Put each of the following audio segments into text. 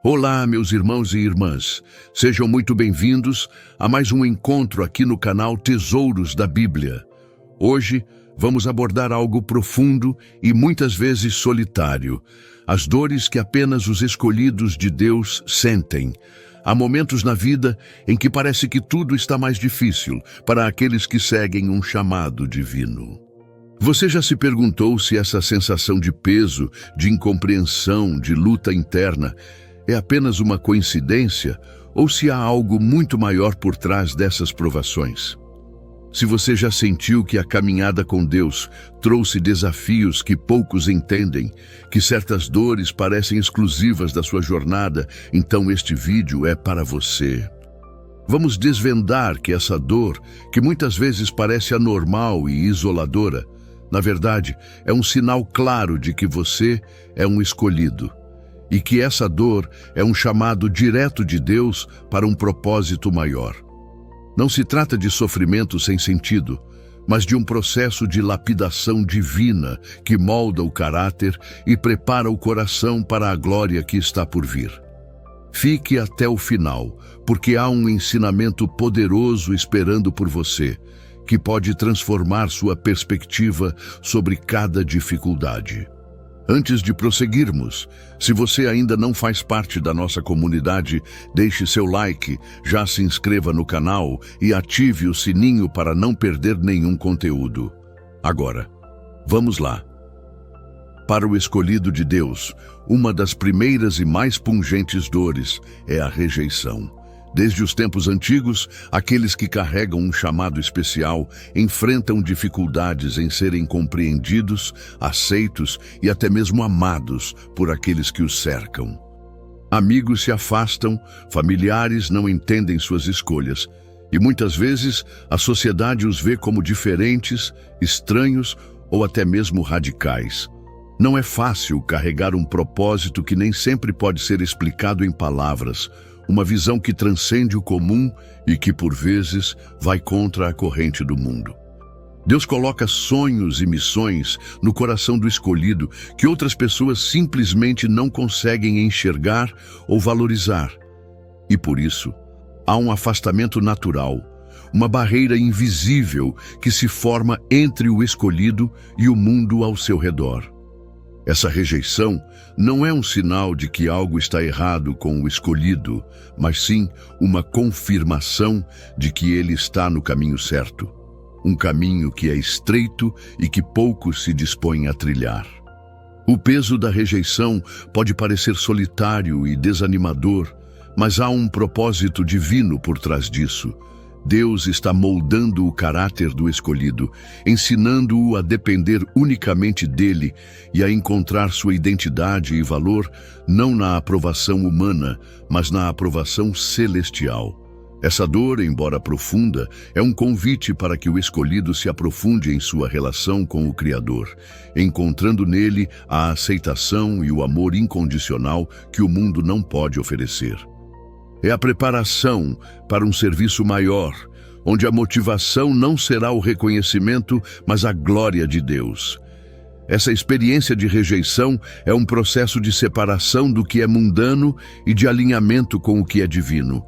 Olá, meus irmãos e irmãs. Sejam muito bem-vindos a mais um encontro aqui no canal Tesouros da Bíblia. Hoje vamos abordar algo profundo e muitas vezes solitário, as dores que apenas os escolhidos de Deus sentem. Há momentos na vida em que parece que tudo está mais difícil para aqueles que seguem um chamado divino. Você já se perguntou se essa sensação de peso, de incompreensão, de luta interna é apenas uma coincidência ou se há algo muito maior por trás dessas provações? Se você já sentiu que a caminhada com Deus trouxe desafios que poucos entendem, que certas dores parecem exclusivas da sua jornada, então este vídeo é para você. Vamos desvendar que essa dor, que muitas vezes parece anormal e isoladora, na verdade é um sinal claro de que você é um escolhido. E que essa dor é um chamado direto de Deus para um propósito maior. Não se trata de sofrimento sem sentido, mas de um processo de lapidação divina que molda o caráter e prepara o coração para a glória que está por vir. Fique até o final, porque há um ensinamento poderoso esperando por você, que pode transformar sua perspectiva sobre cada dificuldade. Antes de prosseguirmos, se você ainda não faz parte da nossa comunidade, deixe seu like, já se inscreva no canal e ative o sininho para não perder nenhum conteúdo. Agora, vamos lá. Para o escolhido de Deus, uma das primeiras e mais pungentes dores é a rejeição. Desde os tempos antigos, aqueles que carregam um chamado especial enfrentam dificuldades em serem compreendidos, aceitos e até mesmo amados por aqueles que os cercam. Amigos se afastam, familiares não entendem suas escolhas e muitas vezes a sociedade os vê como diferentes, estranhos ou até mesmo radicais. Não é fácil carregar um propósito que nem sempre pode ser explicado em palavras, uma visão que transcende o comum e que, por vezes, vai contra a corrente do mundo. Deus coloca sonhos e missões no coração do escolhido que outras pessoas simplesmente não conseguem enxergar ou valorizar. E por isso, há um afastamento natural, uma barreira invisível que se forma entre o escolhido e o mundo ao seu redor. Essa rejeição não é um sinal de que algo está errado com o escolhido, mas sim uma confirmação de que ele está no caminho certo. Um caminho que é estreito e que poucos se dispõem a trilhar. O peso da rejeição pode parecer solitário e desanimador, mas há um propósito divino por trás disso. Deus está moldando o caráter do escolhido, ensinando-o a depender unicamente dele e a encontrar sua identidade e valor não na aprovação humana, mas na aprovação celestial. Essa dor, embora profunda, é um convite para que o escolhido se aprofunde em sua relação com o Criador, encontrando nele a aceitação e o amor incondicional que o mundo não pode oferecer. É a preparação para um serviço maior, onde a motivação não será o reconhecimento, mas a glória de Deus. Essa experiência de rejeição é um processo de separação do que é mundano e de alinhamento com o que é divino.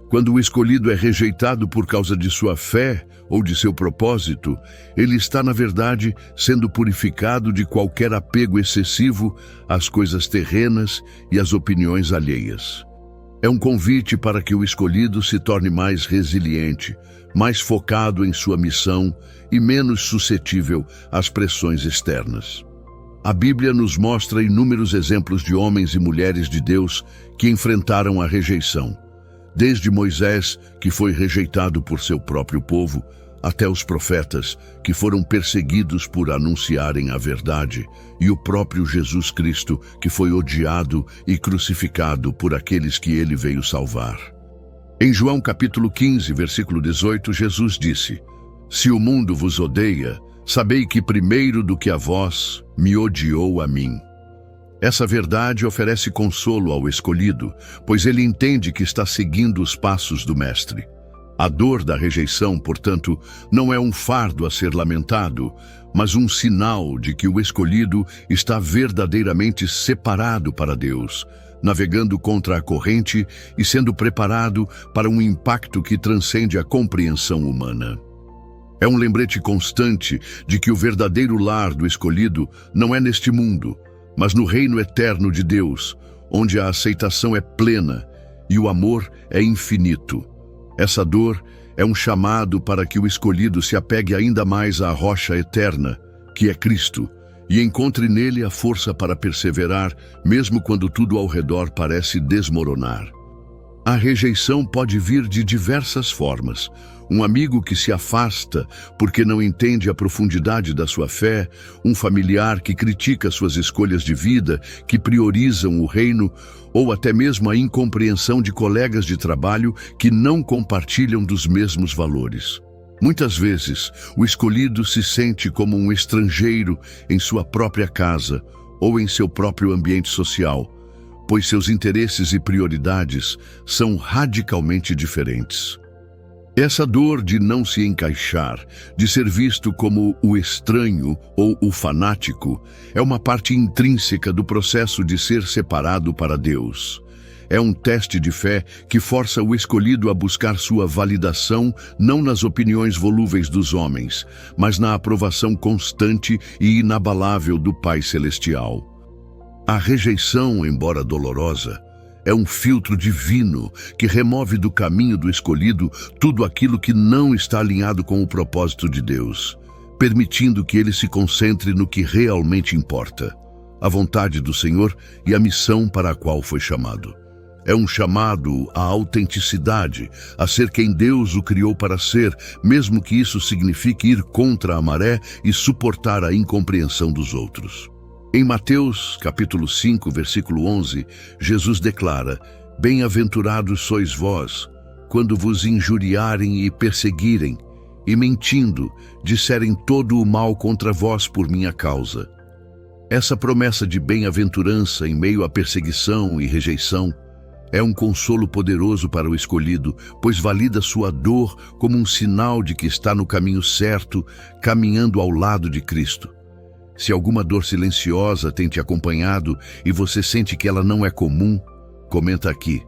Quando o escolhido é rejeitado por causa de sua fé ou de seu propósito, ele está, na verdade, sendo purificado de qualquer apego excessivo às coisas terrenas e às opiniões alheias. É um convite para que o escolhido se torne mais resiliente, mais focado em sua missão e menos suscetível às pressões externas. A Bíblia nos mostra inúmeros exemplos de homens e mulheres de Deus que enfrentaram a rejeição. Desde Moisés, que foi rejeitado por seu próprio povo, até os profetas, que foram perseguidos por anunciarem a verdade, e o próprio Jesus Cristo, que foi odiado e crucificado por aqueles que ele veio salvar. Em João capítulo 15, versículo 18, Jesus disse: "Se o mundo vos odeia, sabei que primeiro do que a vós, me odiou a mim." Essa verdade oferece consolo ao escolhido, pois ele entende que está seguindo os passos do Mestre. A dor da rejeição, portanto, não é um fardo a ser lamentado, mas um sinal de que o escolhido está verdadeiramente separado para Deus, navegando contra a corrente e sendo preparado para um impacto que transcende a compreensão humana. É um lembrete constante de que o verdadeiro lar do escolhido não é neste mundo, mas no reino eterno de Deus, onde a aceitação é plena e o amor é infinito. Essa dor é um chamado para que o escolhido se apegue ainda mais à rocha eterna, que é Cristo, e encontre nele a força para perseverar, mesmo quando tudo ao redor parece desmoronar. A rejeição pode vir de diversas formas. Um amigo que se afasta porque não entende a profundidade da sua fé, um familiar que critica suas escolhas de vida, que priorizam o reino, ou até mesmo a incompreensão de colegas de trabalho que não compartilham dos mesmos valores. Muitas vezes, o escolhido se sente como um estrangeiro em sua própria casa ou em seu próprio ambiente social, pois seus interesses e prioridades são radicalmente diferentes. Essa dor de não se encaixar, de ser visto como o estranho ou o fanático, é uma parte intrínseca do processo de ser separado para Deus. É um teste de fé que força o escolhido a buscar sua validação não nas opiniões volúveis dos homens, mas na aprovação constante e inabalável do Pai Celestial. A rejeição, embora dolorosa, é um filtro divino que remove do caminho do escolhido tudo aquilo que não está alinhado com o propósito de Deus, permitindo que ele se concentre no que realmente importa, a vontade do Senhor e a missão para a qual foi chamado. É um chamado à autenticidade, a ser quem Deus o criou para ser, mesmo que isso signifique ir contra a maré e suportar a incompreensão dos outros. Em Mateus, capítulo 5, versículo 11, Jesus declara: "Bem-aventurados sois vós, quando vos injuriarem e perseguirem, e mentindo, disserem todo o mal contra vós por minha causa." Essa promessa de bem-aventurança em meio à perseguição e rejeição é um consolo poderoso para o escolhido, pois valida sua dor como um sinal de que está no caminho certo, caminhando ao lado de Cristo. Se alguma dor silenciosa tem te acompanhado e você sente que ela não é comum, comenta aqui: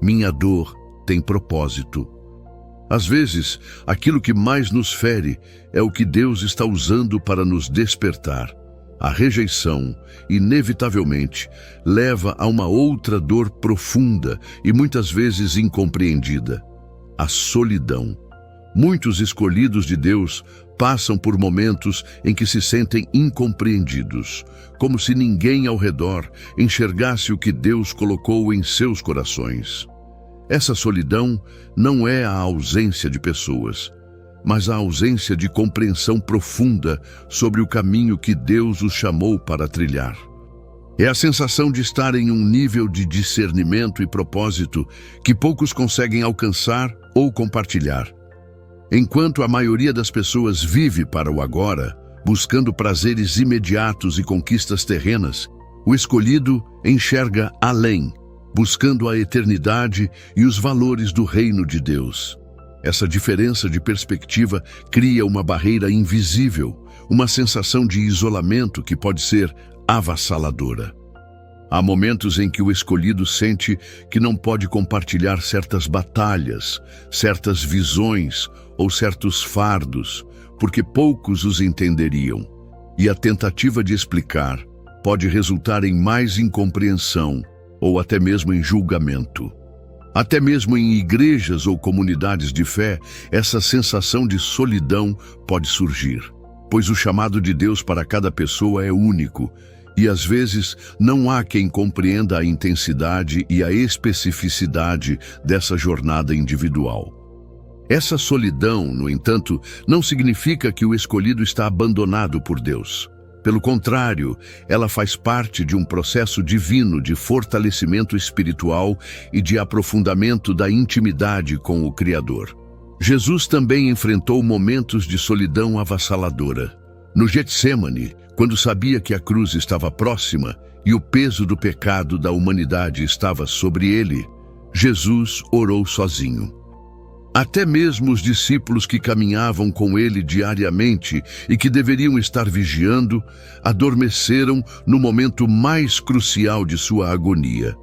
"Minha dor tem propósito." Às vezes, aquilo que mais nos fere é o que Deus está usando para nos despertar. A rejeição, inevitavelmente, leva a uma outra dor profunda e muitas vezes incompreendida: a solidão. Muitos escolhidos de Deus passam por momentos em que se sentem incompreendidos, como se ninguém ao redor enxergasse o que Deus colocou em seus corações. Essa solidão não é a ausência de pessoas, mas a ausência de compreensão profunda sobre o caminho que Deus os chamou para trilhar. É a sensação de estar em um nível de discernimento e propósito que poucos conseguem alcançar ou compartilhar. Enquanto a maioria das pessoas vive para o agora, buscando prazeres imediatos e conquistas terrenas, o escolhido enxerga além, buscando a eternidade e os valores do reino de Deus. Essa diferença de perspectiva cria uma barreira invisível, uma sensação de isolamento que pode ser avassaladora. Há momentos em que o escolhido sente que não pode compartilhar certas batalhas, certas visões ou certos fardos, porque poucos os entenderiam. E a tentativa de explicar pode resultar em mais incompreensão ou até mesmo em julgamento. Até mesmo em igrejas ou comunidades de fé, essa sensação de solidão pode surgir, pois o chamado de Deus para cada pessoa é único, e às vezes não há quem compreenda a intensidade e a especificidade dessa jornada individual. Essa solidão, no entanto, não significa que o escolhido está abandonado por Deus. Pelo contrário, ela faz parte de um processo divino de fortalecimento espiritual e de aprofundamento da intimidade com o Criador. Jesus também enfrentou momentos de solidão avassaladora. No Getsêmani, quando sabia que a cruz estava próxima e o peso do pecado da humanidade estava sobre ele, Jesus orou sozinho. Até mesmo os discípulos que caminhavam com ele diariamente e que deveriam estar vigiando, adormeceram no momento mais crucial de sua agonia.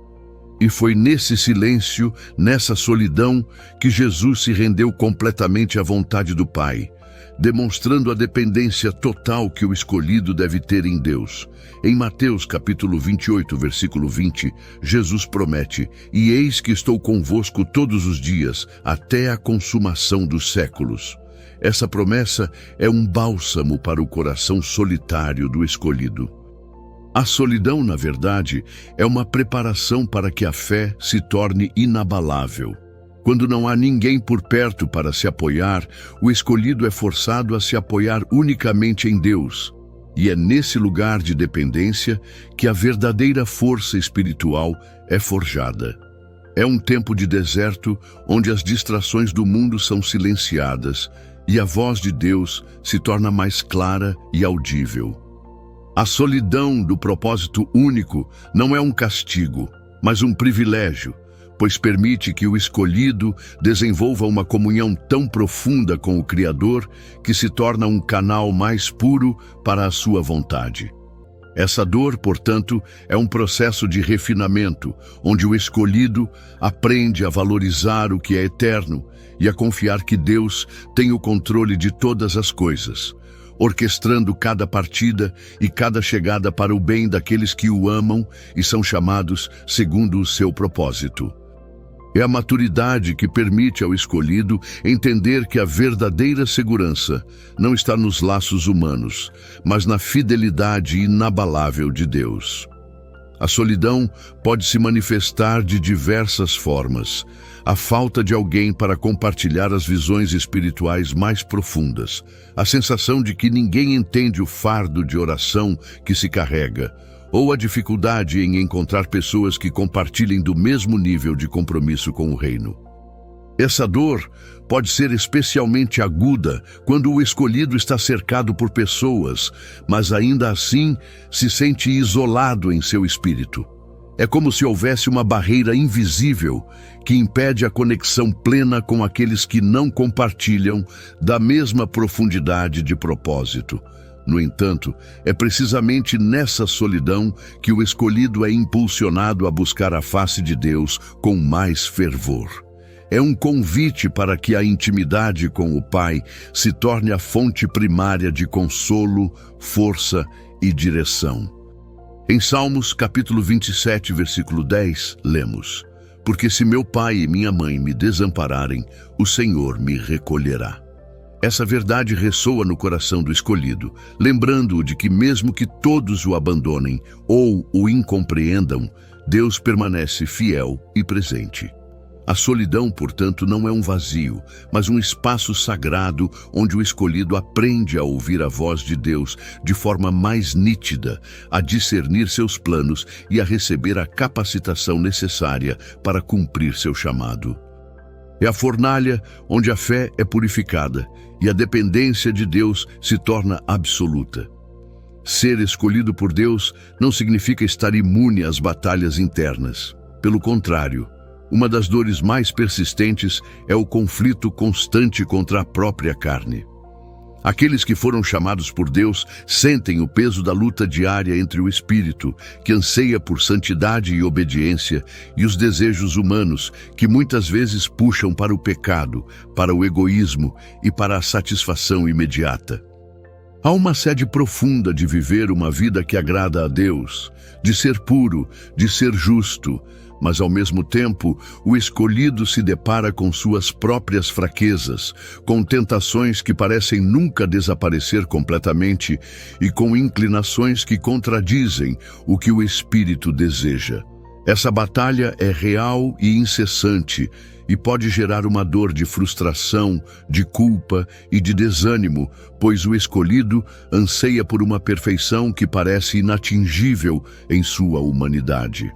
E foi nesse silêncio, nessa solidão, que Jesus se rendeu completamente à vontade do Pai, demonstrando a dependência total que o escolhido deve ter em Deus. Em Mateus capítulo 28, versículo 20, Jesus promete: "E eis que estou convosco todos os dias, até a consumação dos séculos." Essa promessa é um bálsamo para o coração solitário do escolhido. A solidão, na verdade, é uma preparação para que a fé se torne inabalável. Quando não há ninguém por perto para se apoiar, o escolhido é forçado a se apoiar unicamente em Deus. E é nesse lugar de dependência que a verdadeira força espiritual é forjada. É um tempo de deserto onde as distrações do mundo são silenciadas e a voz de Deus se torna mais clara e audível. A solidão do propósito único não é um castigo, mas um privilégio, pois permite que o escolhido desenvolva uma comunhão tão profunda com o Criador que se torna um canal mais puro para a sua vontade. Essa dor, portanto, é um processo de refinamento, onde o escolhido aprende a valorizar o que é eterno e a confiar que Deus tem o controle de todas as coisas, orquestrando cada partida e cada chegada para o bem daqueles que o amam e são chamados segundo o seu propósito. É a maturidade que permite ao escolhido entender que a verdadeira segurança não está nos laços humanos, mas na fidelidade inabalável de Deus. A solidão pode se manifestar de diversas formas. A falta de alguém para compartilhar as visões espirituais mais profundas, a sensação de que ninguém entende o fardo de oração que se carrega, ou a dificuldade em encontrar pessoas que compartilhem do mesmo nível de compromisso com o reino. Essa dor pode ser especialmente aguda quando o escolhido está cercado por pessoas, mas ainda assim se sente isolado em seu espírito. É como se houvesse uma barreira invisível que impede a conexão plena com aqueles que não compartilham da mesma profundidade de propósito. No entanto, é precisamente nessa solidão que o escolhido é impulsionado a buscar a face de Deus com mais fervor. É um convite para que a intimidade com o Pai se torne a fonte primária de consolo, força e direção. Em Salmos, capítulo 27, versículo 10, lemos: "Porque se meu pai e minha mãe me desampararem, o Senhor me recolherá." Essa verdade ressoa no coração do escolhido, lembrando-o de que mesmo que todos o abandonem ou o incompreendam, Deus permanece fiel e presente. A solidão, portanto, não é um vazio, mas um espaço sagrado onde o escolhido aprende a ouvir a voz de Deus de forma mais nítida, a discernir seus planos e a receber a capacitação necessária para cumprir seu chamado. É a fornalha onde a fé é purificada e a dependência de Deus se torna absoluta. Ser escolhido por Deus não significa estar imune às batalhas internas. Pelo contrário, uma das dores mais persistentes é o conflito constante contra a própria carne. Aqueles que foram chamados por Deus sentem o peso da luta diária entre o espírito, que anseia por santidade e obediência, e os desejos humanos, que muitas vezes puxam para o pecado, para o egoísmo e para a satisfação imediata. Há uma sede profunda de viver uma vida que agrada a Deus, de ser puro, de ser justo, mas ao mesmo tempo o escolhido se depara com suas próprias fraquezas, com tentações que parecem nunca desaparecer completamente e com inclinações que contradizem o que o espírito deseja. Essa batalha é real e incessante e pode gerar uma dor de frustração, de culpa e de desânimo, pois o escolhido anseia por uma perfeição que parece inatingível em sua humanidade.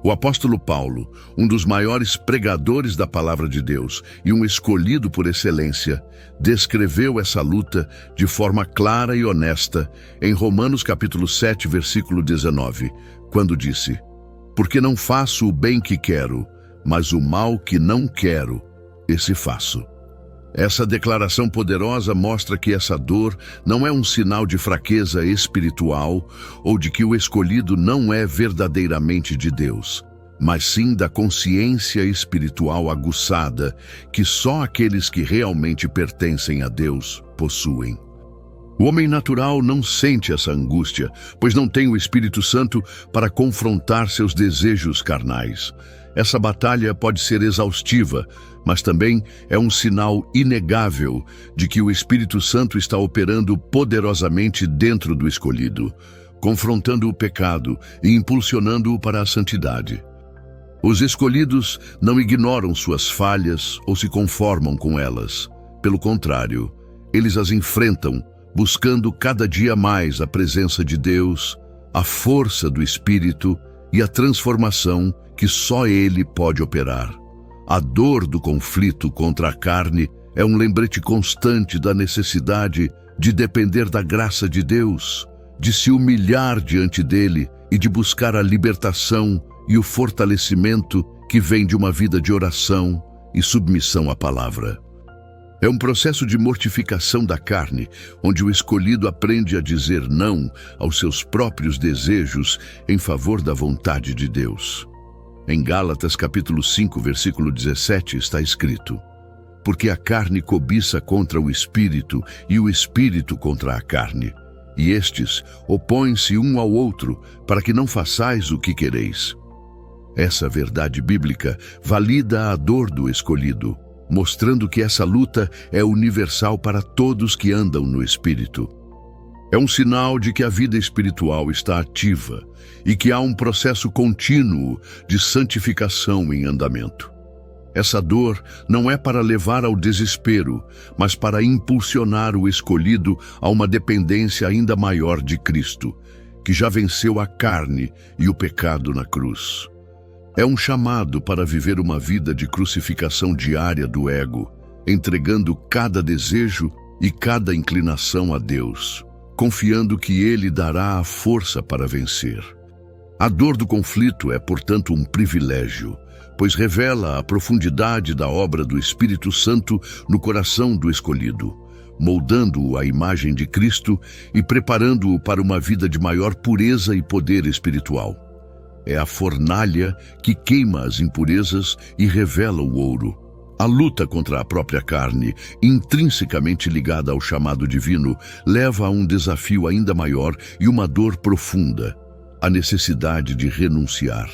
O apóstolo Paulo, um dos maiores pregadores da palavra de Deus e um escolhido por excelência, descreveu essa luta de forma clara e honesta em Romanos capítulo 7, versículo 19, quando disse: "Porque não faço o bem que quero, mas o mal que não quero, esse faço." Essa declaração poderosa mostra que essa dor não é um sinal de fraqueza espiritual ou de que o escolhido não é verdadeiramente de Deus. mas sim da consciência espiritual aguçada que só aqueles que realmente pertencem a Deus possuem. O homem natural não sente essa angústia, pois não tem o Espírito Santo para confrontar seus desejos carnais. Essa batalha pode ser exaustiva, mas também é um sinal inegável de que o Espírito Santo está operando poderosamente dentro do escolhido, confrontando o pecado e impulsionando-o para a santidade. Os escolhidos não ignoram suas falhas ou se conformam com elas. Pelo contrário, eles as enfrentam, buscando cada dia mais a presença de Deus, a força do Espírito e a transformação que só Ele pode operar. A dor do conflito contra a carne é um lembrete constante da necessidade de depender da graça de Deus, de se humilhar diante dele e de buscar a libertação e o fortalecimento que vem de uma vida de oração e submissão à palavra. É um processo de mortificação da carne, onde o escolhido aprende a dizer não aos seus próprios desejos em favor da vontade de Deus. Em Gálatas capítulo 5, versículo 17 está escrito: porque a carne cobiça contra o espírito e o espírito contra a carne, e estes opõem-se um ao outro para que não façais o que quereis. Essa verdade bíblica valida a dor do escolhido, mostrando que essa luta é universal para todos que andam no Espírito. É um sinal de que a vida espiritual está ativa e que há um processo contínuo de santificação em andamento. Essa dor não é para levar ao desespero, mas para impulsionar o escolhido a uma dependência ainda maior de Cristo, que já venceu a carne e o pecado na cruz. É um chamado para viver uma vida de crucificação diária do ego, entregando cada desejo e cada inclinação a Deus, confiando que Ele dará a força para vencer. A dor do conflito é, portanto, um privilégio, pois revela a profundidade da obra do Espírito Santo no coração do escolhido, moldando-o à imagem de Cristo e preparando-o para uma vida de maior pureza e poder espiritual. É a fornalha que queima as impurezas e revela o ouro. A luta contra a própria carne, intrinsecamente ligada ao chamado divino, leva a um desafio ainda maior e uma dor profunda: a necessidade de renunciar.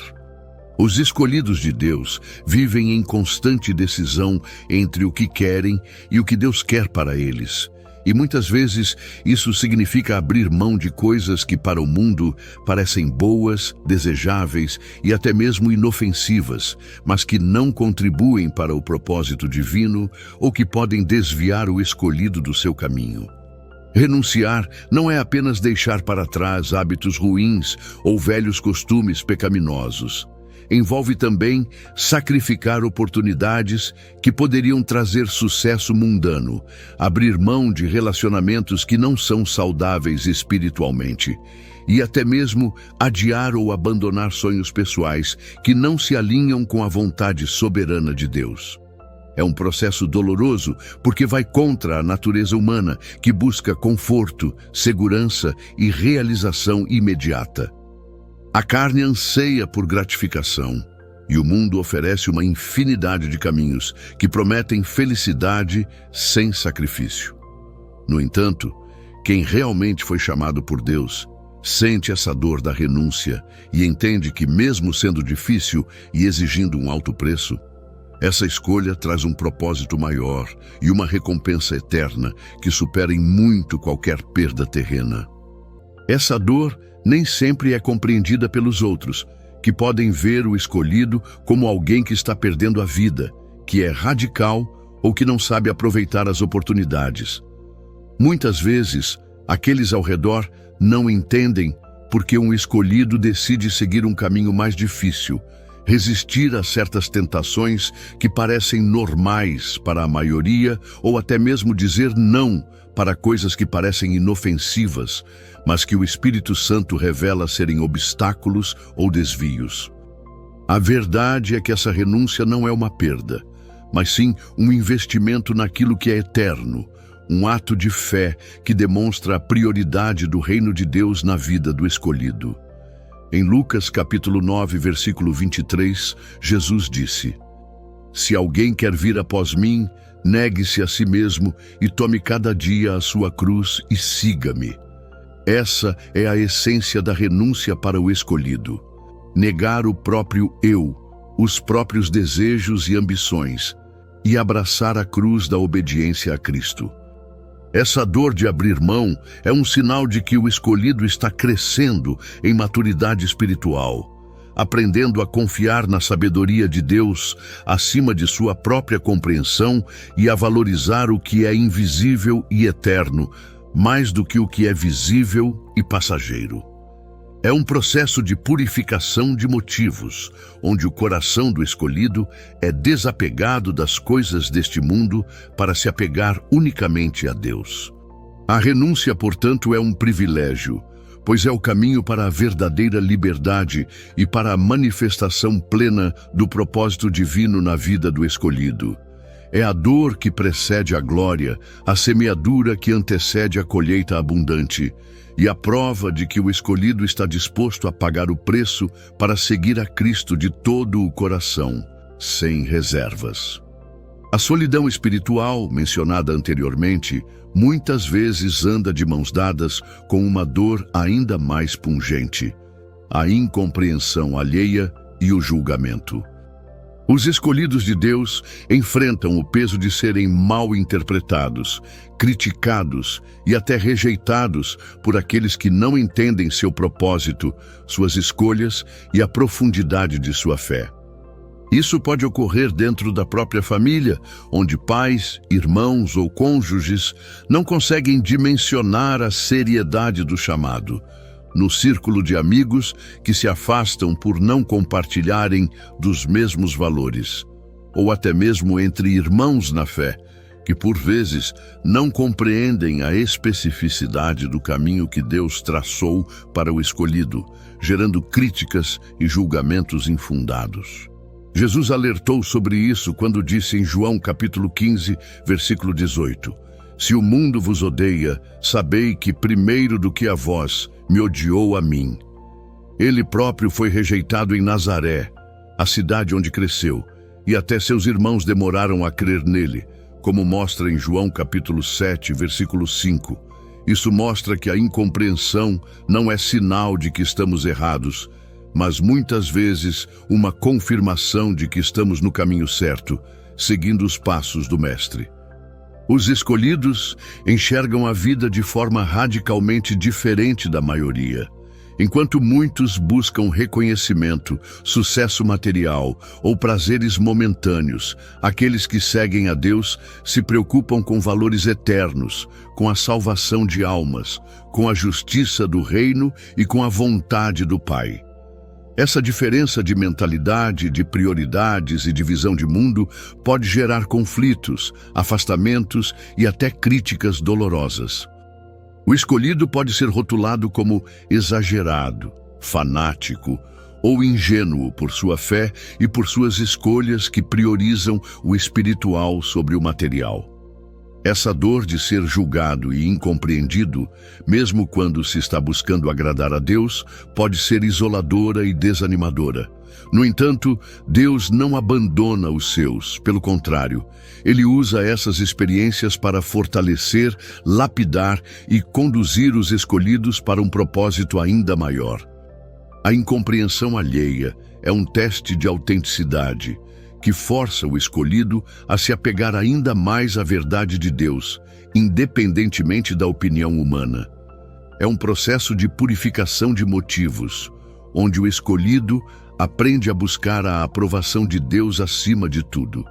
Os escolhidos de Deus vivem em constante decisão entre o que querem e o que Deus quer para eles. E muitas vezes isso significa abrir mão de coisas que para o mundo parecem boas, desejáveis e até mesmo inofensivas, mas que não contribuem para o propósito divino ou que podem desviar o escolhido do seu caminho. Renunciar não é apenas deixar para trás hábitos ruins ou velhos costumes pecaminosos. Envolve também sacrificar oportunidades que poderiam trazer sucesso mundano, abrir mão de relacionamentos que não são saudáveis espiritualmente, e até mesmo adiar ou abandonar sonhos pessoais que não se alinham com a vontade soberana de Deus. É um processo doloroso porque vai contra a natureza humana, que busca conforto, segurança e realização imediata. A carne anseia por gratificação, e o mundo oferece uma infinidade de caminhos que prometem felicidade sem sacrifício. No entanto, quem realmente foi chamado por Deus sente essa dor da renúncia e entende que, mesmo sendo difícil e exigindo um alto preço, essa escolha traz um propósito maior e uma recompensa eterna que supera em muito qualquer perda terrena. Essa dor nem sempre é compreendida pelos outros, que podem ver o escolhido como alguém que está perdendo a vida, que é radical ou que não sabe aproveitar as oportunidades. Muitas vezes, aqueles ao redor não entendem porque um escolhido decide seguir um caminho mais difícil, resistir a certas tentações que parecem normais para a maioria ou até mesmo dizer não para coisas que parecem inofensivas, mas que o Espírito Santo revela serem obstáculos ou desvios. A verdade é que essa renúncia não é uma perda, mas sim um investimento naquilo que é eterno, um ato de fé que demonstra a prioridade do reino de Deus na vida do escolhido. Em Lucas capítulo 9, versículo 23, Jesus disse: Se alguém quer vir após mim, negue-se a si mesmo e tome cada dia a sua cruz e siga-me. Essa é a essência da renúncia para o escolhido. Negar o próprio eu, os próprios desejos e ambições, e abraçar a cruz da obediência a Cristo. Essa dor de abrir mão é um sinal de que o escolhido está crescendo em maturidade espiritual, aprendendo a confiar na sabedoria de Deus acima de sua própria compreensão e a valorizar o que é invisível e eterno, mais do que o que é visível e passageiro. É um processo de purificação de motivos, onde o coração do escolhido é desapegado das coisas deste mundo para se apegar unicamente a Deus. A renúncia, portanto, é um privilégio, pois é o caminho para a verdadeira liberdade e para a manifestação plena do propósito divino na vida do escolhido. É a dor que precede a glória, a semeadura que antecede a colheita abundante, e a prova de que o escolhido está disposto a pagar o preço para seguir a Cristo de todo o coração, sem reservas. A solidão espiritual, mencionada anteriormente, muitas vezes anda de mãos dadas com uma dor ainda mais pungente: a incompreensão alheia e o julgamento. Os escolhidos de Deus enfrentam o peso de serem mal interpretados, criticados e até rejeitados por aqueles que não entendem seu propósito, suas escolhas e a profundidade de sua fé. Isso pode ocorrer dentro da própria família, onde pais, irmãos ou cônjuges não conseguem dimensionar a seriedade do chamado. No círculo de amigos que se afastam por não compartilharem dos mesmos valores, ou até mesmo entre irmãos na fé, que por vezes não compreendem a especificidade do caminho que Deus traçou para o escolhido, gerando críticas e julgamentos infundados. Jesus alertou sobre isso quando disse em João capítulo 15, versículo 18: Se o mundo vos odeia, sabei que primeiro do que a vós, me odiou a mim. Ele próprio foi rejeitado em Nazaré, a cidade onde cresceu, e até seus irmãos demoraram a crer nele, como mostra em João capítulo 7, versículo 5. Isso mostra que a incompreensão não é sinal de que estamos errados, mas muitas vezes uma confirmação de que estamos no caminho certo, seguindo os passos do Mestre. Os escolhidos enxergam a vida de forma radicalmente diferente da maioria. Enquanto muitos buscam reconhecimento, sucesso material ou prazeres momentâneos, aqueles que seguem a Deus se preocupam com valores eternos, com a salvação de almas, com a justiça do reino e com a vontade do Pai. Essa diferença de mentalidade, de prioridades e de visão de mundo pode gerar conflitos, afastamentos e até críticas dolorosas. O escolhido pode ser rotulado como exagerado, fanático ou ingênuo por sua fé e por suas escolhas que priorizam o espiritual sobre o material. Essa dor de ser julgado e incompreendido, mesmo quando se está buscando agradar a Deus, pode ser isoladora e desanimadora. No entanto, Deus não abandona os seus, pelo contrário, Ele usa essas experiências para fortalecer, lapidar e conduzir os escolhidos para um propósito ainda maior. A incompreensão alheia é um teste de autenticidade, que força o escolhido a se apegar ainda mais à verdade de Deus, independentemente da opinião humana. É um processo de purificação de motivos, onde o escolhido aprende a buscar a aprovação de Deus acima de tudo.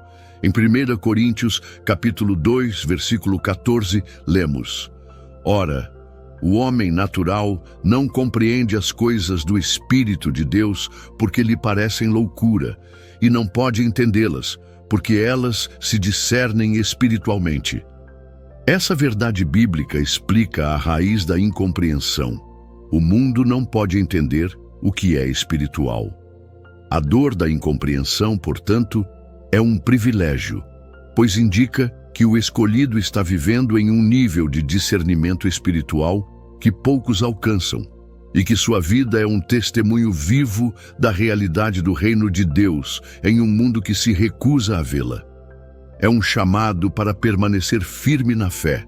Em 1 Coríntios, capítulo 2, versículo 14, lemos: Ora, o homem natural não compreende as coisas do Espírito de Deus porque lhe parecem loucura, e não pode entendê-las, porque elas se discernem espiritualmente. Essa verdade bíblica explica a raiz da incompreensão. O mundo não pode entender o que é espiritual. A dor da incompreensão, portanto, é um privilégio, pois indica que o escolhido está vivendo em um nível de discernimento espiritual que poucos alcançam. e que sua vida é um testemunho vivo da realidade do reino de Deus em um mundo que se recusa a vê-la. É um chamado para permanecer firme na fé,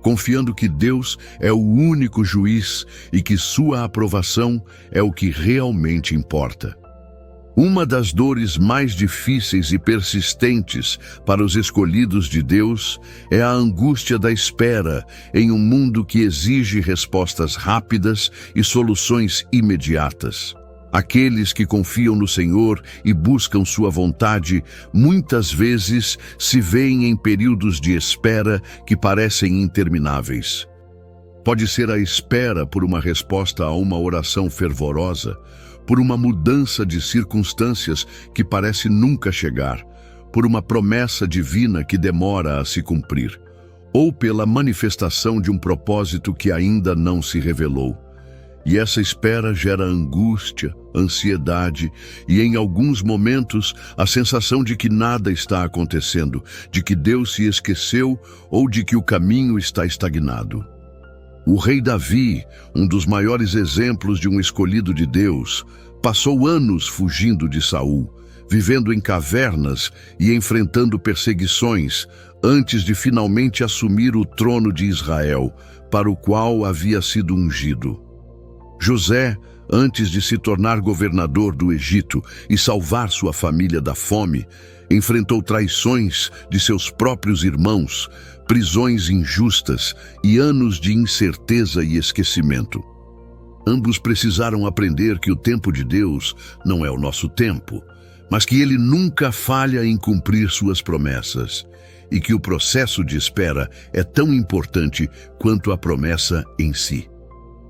confiando que Deus é o único juiz e que sua aprovação é o que realmente importa. Uma das dores mais difíceis e persistentes para os escolhidos de Deus é a angústia da espera em um mundo que exige respostas rápidas e soluções imediatas. Aqueles que confiam no Senhor e buscam sua vontade, muitas vezes se veem em períodos de espera que parecem intermináveis. Pode ser a espera por uma resposta a uma oração fervorosa, por uma mudança de circunstâncias que parece nunca chegar, por uma promessa divina que demora a se cumprir, ou pela manifestação de um propósito que ainda não se revelou. E essa espera gera angústia, ansiedade e, em alguns momentos, a sensação de que nada está acontecendo, de que Deus se esqueceu ou de que o caminho está estagnado. O rei Davi, um dos maiores exemplos de um escolhido de Deus, passou anos fugindo de Saul, vivendo em cavernas e enfrentando perseguições, antes de finalmente assumir o trono de Israel, para o qual havia sido ungido. José, antes de se tornar governador do Egito e salvar sua família da fome, enfrentou traições de seus próprios irmãos, prisões injustas e anos de incerteza e esquecimento. Ambos precisaram aprender que o tempo de Deus não é o nosso tempo, mas que Ele nunca falha em cumprir suas promessas, e que o processo de espera é tão importante quanto a promessa em si.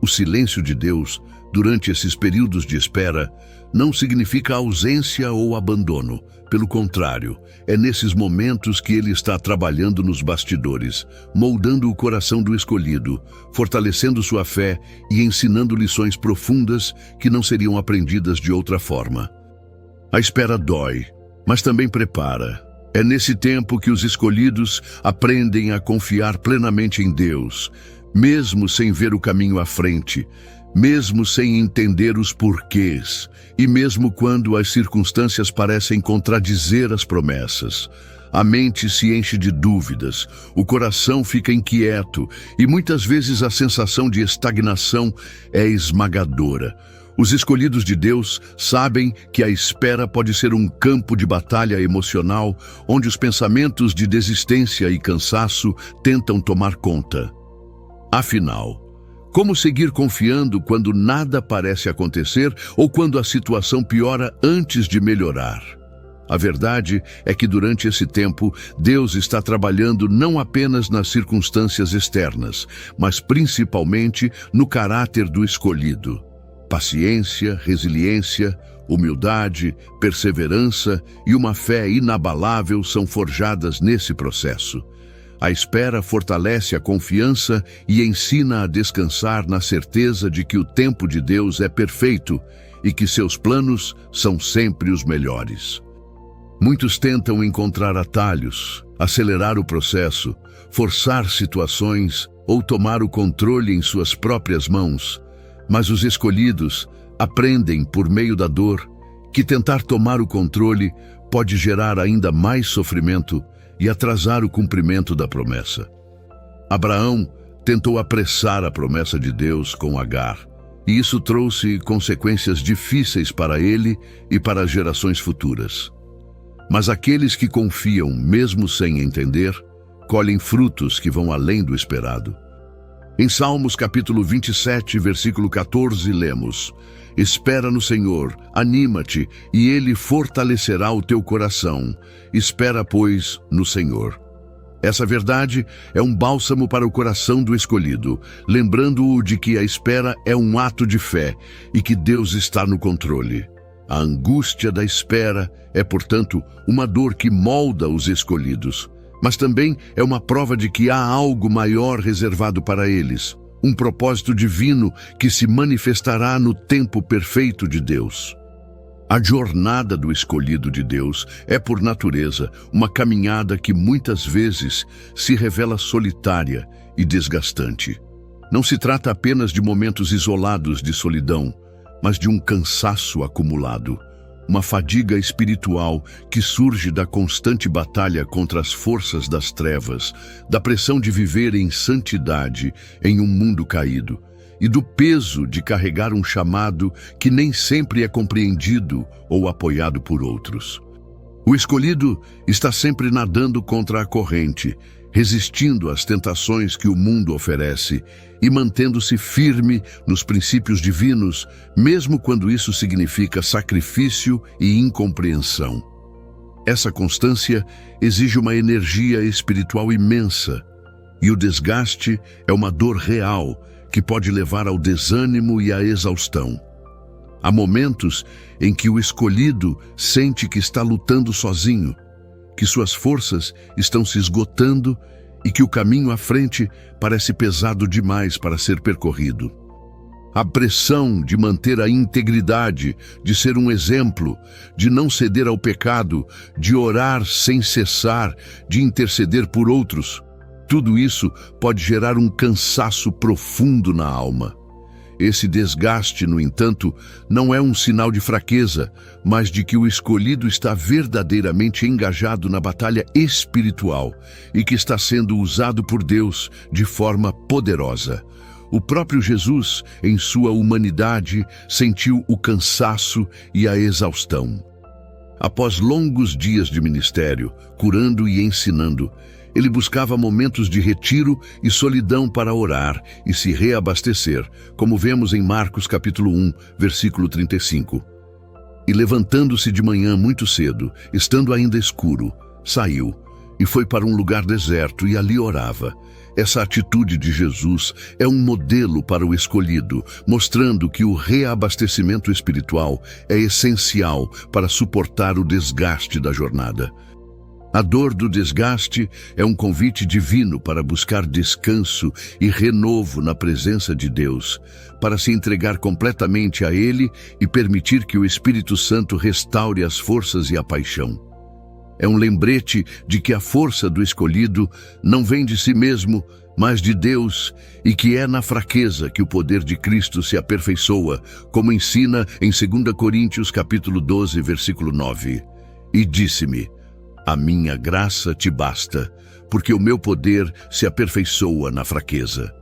O silêncio de Deus, durante esses períodos de espera, não significa ausência ou abandono. Pelo contrário, é nesses momentos que Ele está trabalhando nos bastidores, moldando o coração do escolhido, fortalecendo sua fé e ensinando lições profundas que não seriam aprendidas de outra forma. A espera dói, mas também prepara. É nesse tempo que os escolhidos aprendem a confiar plenamente em Deus, mesmo sem ver o caminho à frente, mesmo sem entender os porquês, e mesmo quando as circunstâncias parecem contradizer as promessas. A mente se enche de dúvidas, o coração fica inquieto e muitas vezes a sensação de estagnação é esmagadora. Os escolhidos de Deus sabem que a espera pode ser um campo de batalha emocional onde os pensamentos de desistência e cansaço tentam tomar conta. Afinal, como seguir confiando quando nada parece acontecer ou quando a situação piora antes de melhorar? A verdade é que durante esse tempo, Deus está trabalhando não apenas nas circunstâncias externas, mas principalmente no caráter do escolhido. Paciência, resiliência, humildade, perseverança e uma fé inabalável são forjadas nesse processo. A espera fortalece a confiança e ensina a descansar na certeza de que o tempo de Deus é perfeito e que seus planos são sempre os melhores. Muitos tentam encontrar atalhos, acelerar o processo, forçar situações ou tomar o controle em suas próprias mãos, mas os escolhidos aprendem por meio da dor que tentar tomar o controle pode gerar ainda mais sofrimento e atrasar o cumprimento da promessa. Abraão tentou apressar a promessa de Deus com Agar, e isso trouxe consequências difíceis para ele e para as gerações futuras. Mas aqueles que confiam, mesmo sem entender, colhem frutos que vão além do esperado. Em Salmos capítulo 27, versículo 14, lemos: Espera no Senhor, anima-te, e Ele fortalecerá o teu coração. Espera, pois, no Senhor. Essa verdade é um bálsamo para o coração do escolhido, lembrando-o de que a espera é um ato de fé e que Deus está no controle. A angústia da espera é, portanto, uma dor que molda os escolhidos, mas também é uma prova de que há algo maior reservado para eles, um propósito divino que se manifestará no tempo perfeito de Deus. A jornada do escolhido de Deus é, por natureza, uma caminhada que muitas vezes se revela solitária e desgastante. Não se trata apenas de momentos isolados de solidão, mas de um cansaço acumulado, uma fadiga espiritual que surge da constante batalha contra as forças das trevas, da pressão de viver em santidade em um mundo caído e do peso de carregar um chamado que nem sempre é compreendido ou apoiado por outros. O escolhido está sempre nadando contra a corrente, resistindo às tentações que o mundo oferece e mantendo-se firme nos princípios divinos, mesmo quando isso significa sacrifício e incompreensão. Essa constância exige uma energia espiritual imensa, e o desgaste é uma dor real que pode levar ao desânimo e à exaustão. Há momentos em que o escolhido sente que está lutando sozinho, que suas forças estão se esgotando e que o caminho à frente parece pesado demais para ser percorrido. A pressão de manter a integridade, de ser um exemplo, de não ceder ao pecado, de orar sem cessar, de interceder por outros, tudo isso pode gerar um cansaço profundo na alma. Esse desgaste, no entanto, não é um sinal de fraqueza, mas de que o escolhido está verdadeiramente engajado na batalha espiritual e que está sendo usado por Deus de forma poderosa. O próprio Jesus, em sua humanidade, sentiu o cansaço e a exaustão. Após longos dias de ministério, curando e ensinando, ele buscava momentos de retiro e solidão para orar e se reabastecer, como vemos em Marcos capítulo 1, versículo 35. E levantando-se de manhã muito cedo, estando ainda escuro, saiu e foi para um lugar deserto e ali orava. Essa atitude de Jesus é um modelo para o escolhido, mostrando que o reabastecimento espiritual é essencial para suportar o desgaste da jornada. A dor do desgaste é um convite divino para buscar descanso e renovo na presença de Deus, para se entregar completamente a Ele e permitir que o Espírito Santo restaure as forças e a paixão. É um lembrete de que a força do escolhido não vem de si mesmo, mas de Deus, e que é na fraqueza que o poder de Cristo se aperfeiçoa, como ensina em 2 Coríntios capítulo 12, versículo 9. E disse-me: a minha graça te basta, porque o meu poder se aperfeiçoa na fraqueza.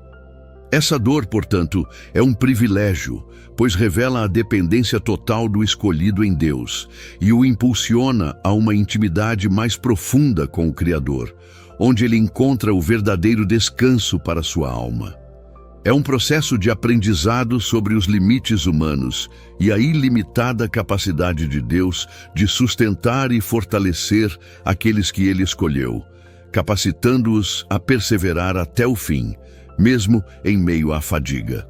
Essa dor, portanto, é um privilégio, pois revela a dependência total do escolhido em Deus e o impulsiona a uma intimidade mais profunda com o Criador, onde ele encontra o verdadeiro descanso para sua alma. É um processo de aprendizado sobre os limites humanos e a ilimitada capacidade de Deus de sustentar e fortalecer aqueles que Ele escolheu, capacitando-os a perseverar até o fim, mesmo em meio à fadiga.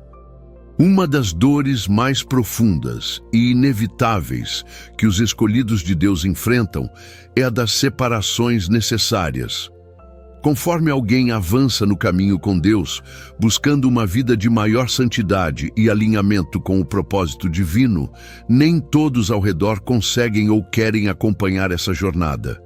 Uma das dores mais profundas e inevitáveis que os escolhidos de Deus enfrentam é a das separações necessárias. Conforme alguém avança no caminho com Deus, buscando uma vida de maior santidade e alinhamento com o propósito divino, nem todos ao redor conseguem ou querem acompanhar essa jornada.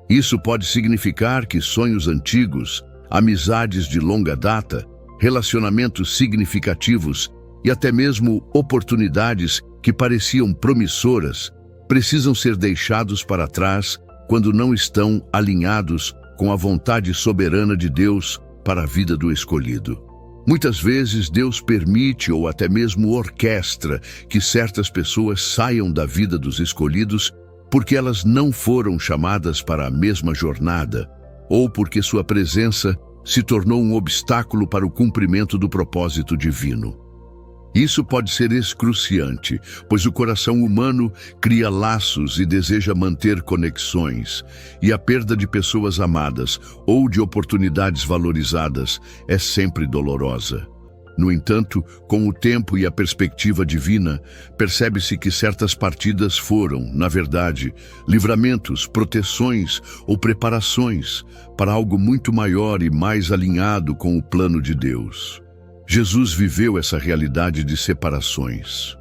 Isso pode significar que sonhos antigos, amizades de longa data, relacionamentos significativos e até mesmo oportunidades que pareciam promissoras precisam ser deixados para trás quando não estão alinhados com a vontade soberana de Deus para a vida do escolhido. Muitas vezes Deus permite ou até mesmo orquestra que certas pessoas saiam da vida dos escolhidos porque elas não foram chamadas para a mesma jornada ou porque sua presença se tornou um obstáculo para o cumprimento do propósito divino. Isso pode ser excruciante, pois o coração humano cria laços e deseja manter conexões, e a perda de pessoas amadas ou de oportunidades valorizadas é sempre dolorosa. No entanto, com o tempo e a perspectiva divina, percebe-se que certas partidas foram, na verdade, livramentos, proteções ou preparações para algo muito maior e mais alinhado com o plano de Deus. Jesus viveu essa realidade de separações.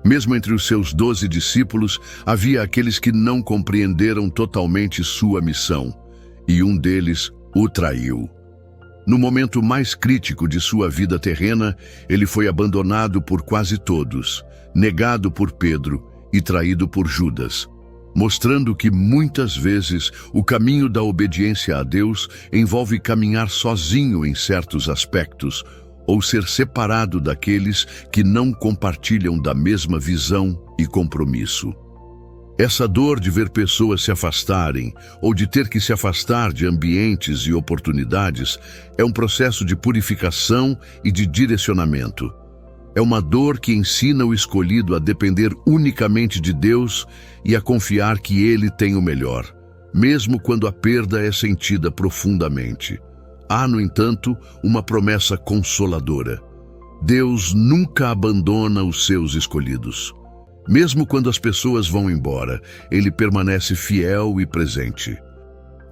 Mesmo entre os seus 12 discípulos, havia aqueles que não compreenderam totalmente sua missão, e um deles o traiu. No momento mais crítico de sua vida terrena, ele foi abandonado por quase todos, negado por Pedro e traído por Judas, mostrando que muitas vezes o caminho da obediência a Deus envolve caminhar sozinho em certos aspectos ou ser separado daqueles que não compartilham da mesma visão e compromisso. Essa dor de ver pessoas se afastarem ou de ter que se afastar de ambientes e oportunidades é um processo de purificação e de direcionamento. É uma dor que ensina o escolhido a depender unicamente de Deus e a confiar que Ele tem o melhor, mesmo quando a perda é sentida profundamente. Há, no entanto, uma promessa consoladora. Deus nunca abandona os seus escolhidos. Mesmo quando as pessoas vão embora, Ele permanece fiel e presente.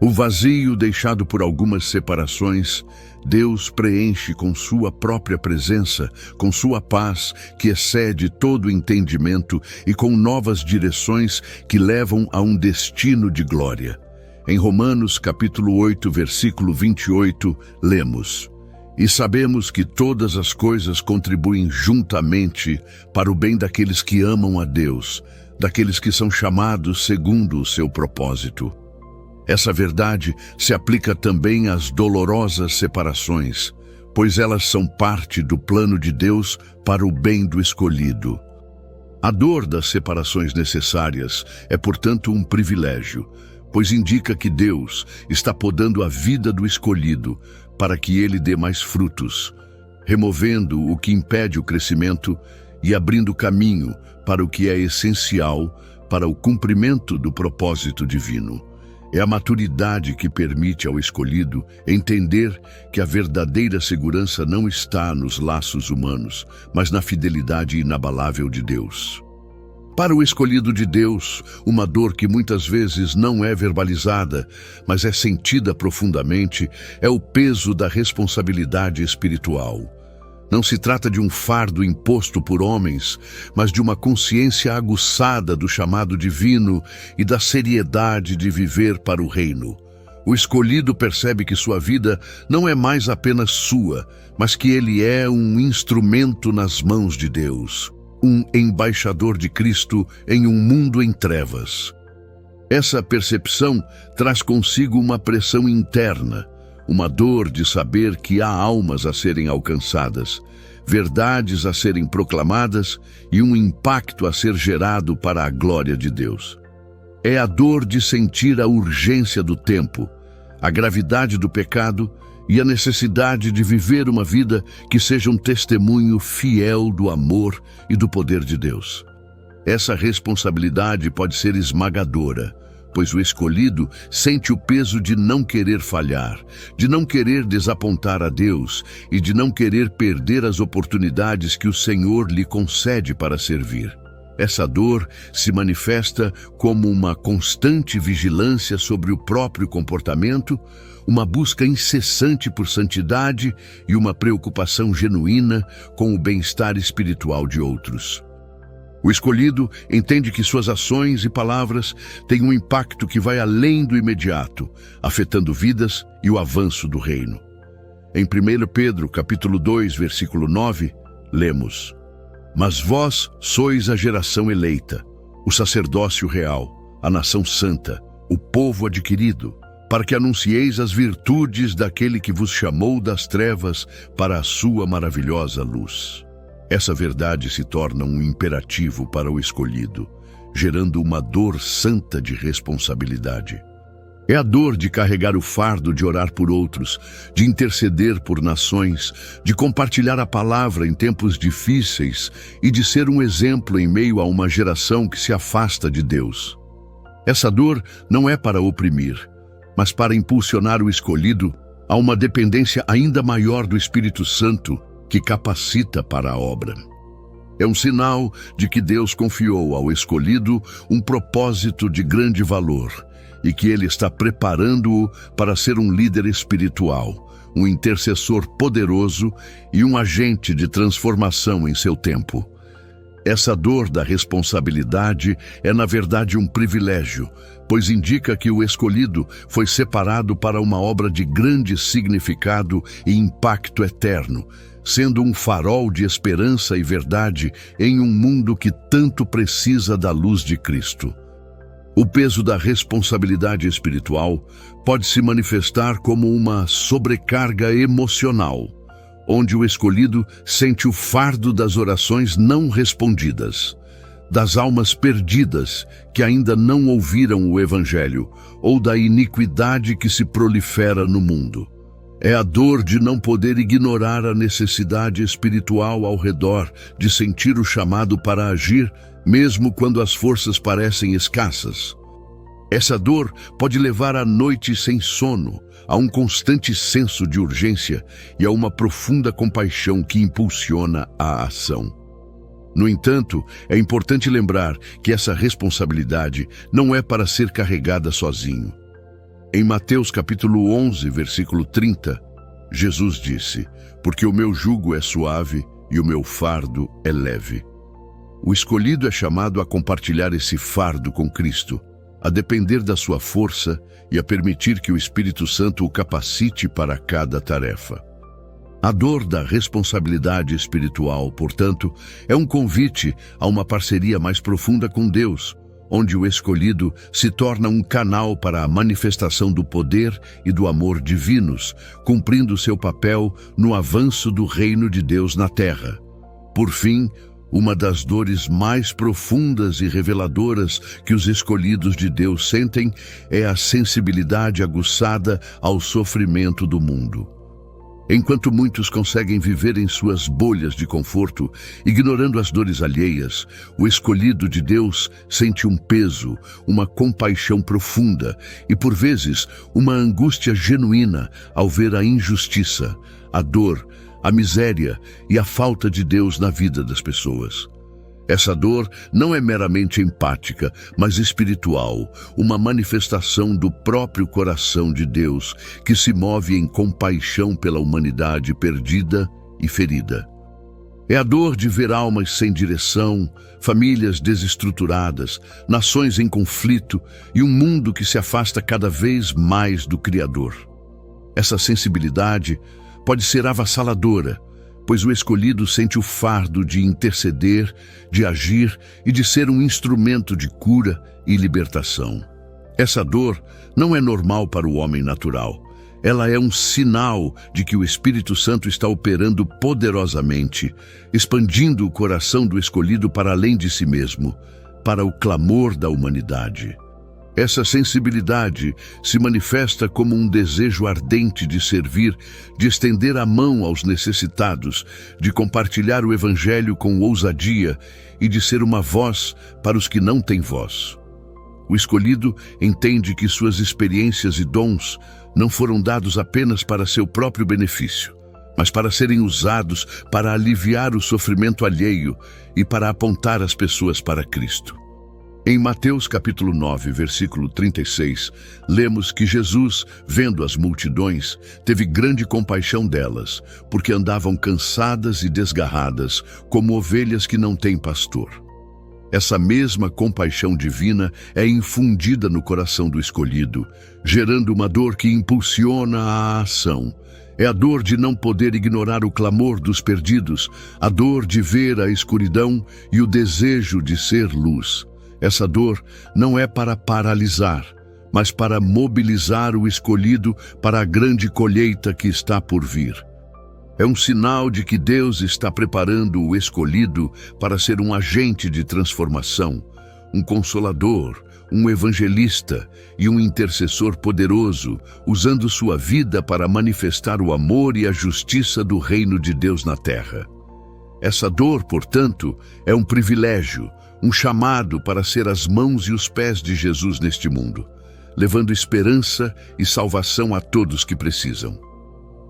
O vazio deixado por algumas separações, Deus preenche com sua própria presença, com sua paz que excede todo entendimento e com novas direções que levam a um destino de glória. Em Romanos capítulo 8, versículo 28, lemos: "E sabemos que todas as coisas contribuem juntamente para o bem daqueles que amam a Deus, daqueles que são chamados segundo o seu propósito." Essa verdade se aplica também às dolorosas separações, pois elas são parte do plano de Deus para o bem do escolhido. A dor das separações necessárias é, portanto, um privilégio, pois indica que Deus está podando a vida do escolhido para que ele dê mais frutos, removendo o que impede o crescimento e abrindo caminho para o que é essencial para o cumprimento do propósito divino. É a maturidade que permite ao escolhido entender que a verdadeira segurança não está nos laços humanos, mas na fidelidade inabalável de Deus. Para o escolhido de Deus, uma dor que muitas vezes não é verbalizada, mas é sentida profundamente, é o peso da responsabilidade espiritual. Não se trata de um fardo imposto por homens, mas de uma consciência aguçada do chamado divino e da seriedade de viver para o reino. O escolhido percebe que sua vida não é mais apenas sua, mas que ele é um instrumento nas mãos de Deus, um embaixador de Cristo em um mundo em trevas. Essa percepção traz consigo uma pressão interna, uma dor de saber que há almas a serem alcançadas, verdades a serem proclamadas e um impacto a ser gerado para a glória de Deus. É a dor de sentir a urgência do tempo, a gravidade do pecado e a necessidade de viver uma vida que seja um testemunho fiel do amor e do poder de Deus. Essa responsabilidade pode ser esmagadora, pois o escolhido sente o peso de não querer falhar, de não querer desapontar a Deus e de não querer perder as oportunidades que o Senhor lhe concede para servir. Essa dor se manifesta como uma constante vigilância sobre o próprio comportamento, uma busca incessante por santidade e uma preocupação genuína com o bem-estar espiritual de outros. O escolhido entende que suas ações e palavras têm um impacto que vai além do imediato, afetando vidas e o avanço do reino. Em 1 Pedro, capítulo 2, versículo 9, lemos: "Mas vós sois a geração eleita, o sacerdócio real, a nação santa, o povo adquirido, para que anuncieis as virtudes daquele que vos chamou das trevas para a sua maravilhosa luz." Essa verdade se torna um imperativo para o escolhido, gerando uma dor santa de responsabilidade. É a dor de carregar o fardo de orar por outros, de interceder por nações, de compartilhar a palavra em tempos difíceis e de ser um exemplo em meio a uma geração que se afasta de Deus. Essa dor não é para oprimir, mas para impulsionar o escolhido a uma dependência ainda maior do Espírito Santo, que capacita para a obra. É um sinal de que Deus confiou ao escolhido um propósito de grande valor e que Ele está preparando-o para ser um líder espiritual, um intercessor poderoso e um agente de transformação em seu tempo. Essa dor da responsabilidade é, na verdade, um privilégio, pois indica que o escolhido foi separado para uma obra de grande significado e impacto eterno, sendo um farol de esperança e verdade em um mundo que tanto precisa da luz de Cristo. O peso da responsabilidade espiritual pode se manifestar como uma sobrecarga emocional, onde o escolhido sente o fardo das orações não respondidas, das almas perdidas que ainda não ouviram o Evangelho, ou da iniquidade que se prolifera no mundo. É a dor de não poder ignorar a necessidade espiritual ao redor, de sentir o chamado para agir, mesmo quando as forças parecem escassas. Essa dor pode levar a noites sem sono, a um constante senso de urgência e a uma profunda compaixão que impulsiona a ação. No entanto, é importante lembrar que essa responsabilidade não é para ser carregada sozinho. Em Mateus capítulo 11, versículo 30, Jesus disse: "Porque o meu jugo é suave e o meu fardo é leve." O escolhido é chamado a compartilhar esse fardo com Cristo, a depender da sua força e a permitir que o Espírito Santo o capacite para cada tarefa. A dor da responsabilidade espiritual, portanto, é um convite a uma parceria mais profunda com Deus, onde o escolhido se torna um canal para a manifestação do poder e do amor divinos, cumprindo seu papel no avanço do reino de Deus na terra. Por fim, uma das dores mais profundas e reveladoras que os escolhidos de Deus sentem é a sensibilidade aguçada ao sofrimento do mundo. Enquanto muitos conseguem viver em suas bolhas de conforto, ignorando as dores alheias, o escolhido de Deus sente um peso, uma compaixão profunda e, por vezes, uma angústia genuína ao ver a injustiça, a dor, a miséria e a falta de Deus na vida das pessoas. Essa dor não é meramente empática, mas espiritual, uma manifestação do próprio coração de Deus que se move em compaixão pela humanidade perdida e ferida. É a dor de ver almas sem direção, famílias desestruturadas, nações em conflito e um mundo que se afasta cada vez mais do Criador. Essa sensibilidade pode ser avassaladora, pois o escolhido sente o fardo de interceder, de agir e de ser um instrumento de cura e libertação. Essa dor não é normal para o homem natural. Ela é um sinal de que o Espírito Santo está operando poderosamente, expandindo o coração do escolhido para além de si mesmo, para o clamor da humanidade. Essa sensibilidade se manifesta como um desejo ardente de servir, de estender a mão aos necessitados, de compartilhar o Evangelho com ousadia e de ser uma voz para os que não têm voz. O escolhido entende que suas experiências e dons não foram dados apenas para seu próprio benefício, mas para serem usados para aliviar o sofrimento alheio e para apontar as pessoas para Cristo. Em Mateus capítulo 9, versículo 36, lemos que Jesus, vendo as multidões, teve grande compaixão delas, porque andavam cansadas e desgarradas, como ovelhas que não têm pastor. Essa mesma compaixão divina é infundida no coração do escolhido, gerando uma dor que impulsiona a ação. É a dor de não poder ignorar o clamor dos perdidos, a dor de ver a escuridão e o desejo de ser luz. Essa dor não é para paralisar, mas para mobilizar o escolhido para a grande colheita que está por vir. É um sinal de que Deus está preparando o escolhido para ser um agente de transformação, um consolador, um evangelista e um intercessor poderoso, usando sua vida para manifestar o amor e a justiça do reino de Deus na terra. Essa dor, portanto, é um privilégio, um chamado para ser as mãos e os pés de Jesus neste mundo, levando esperança e salvação a todos que precisam.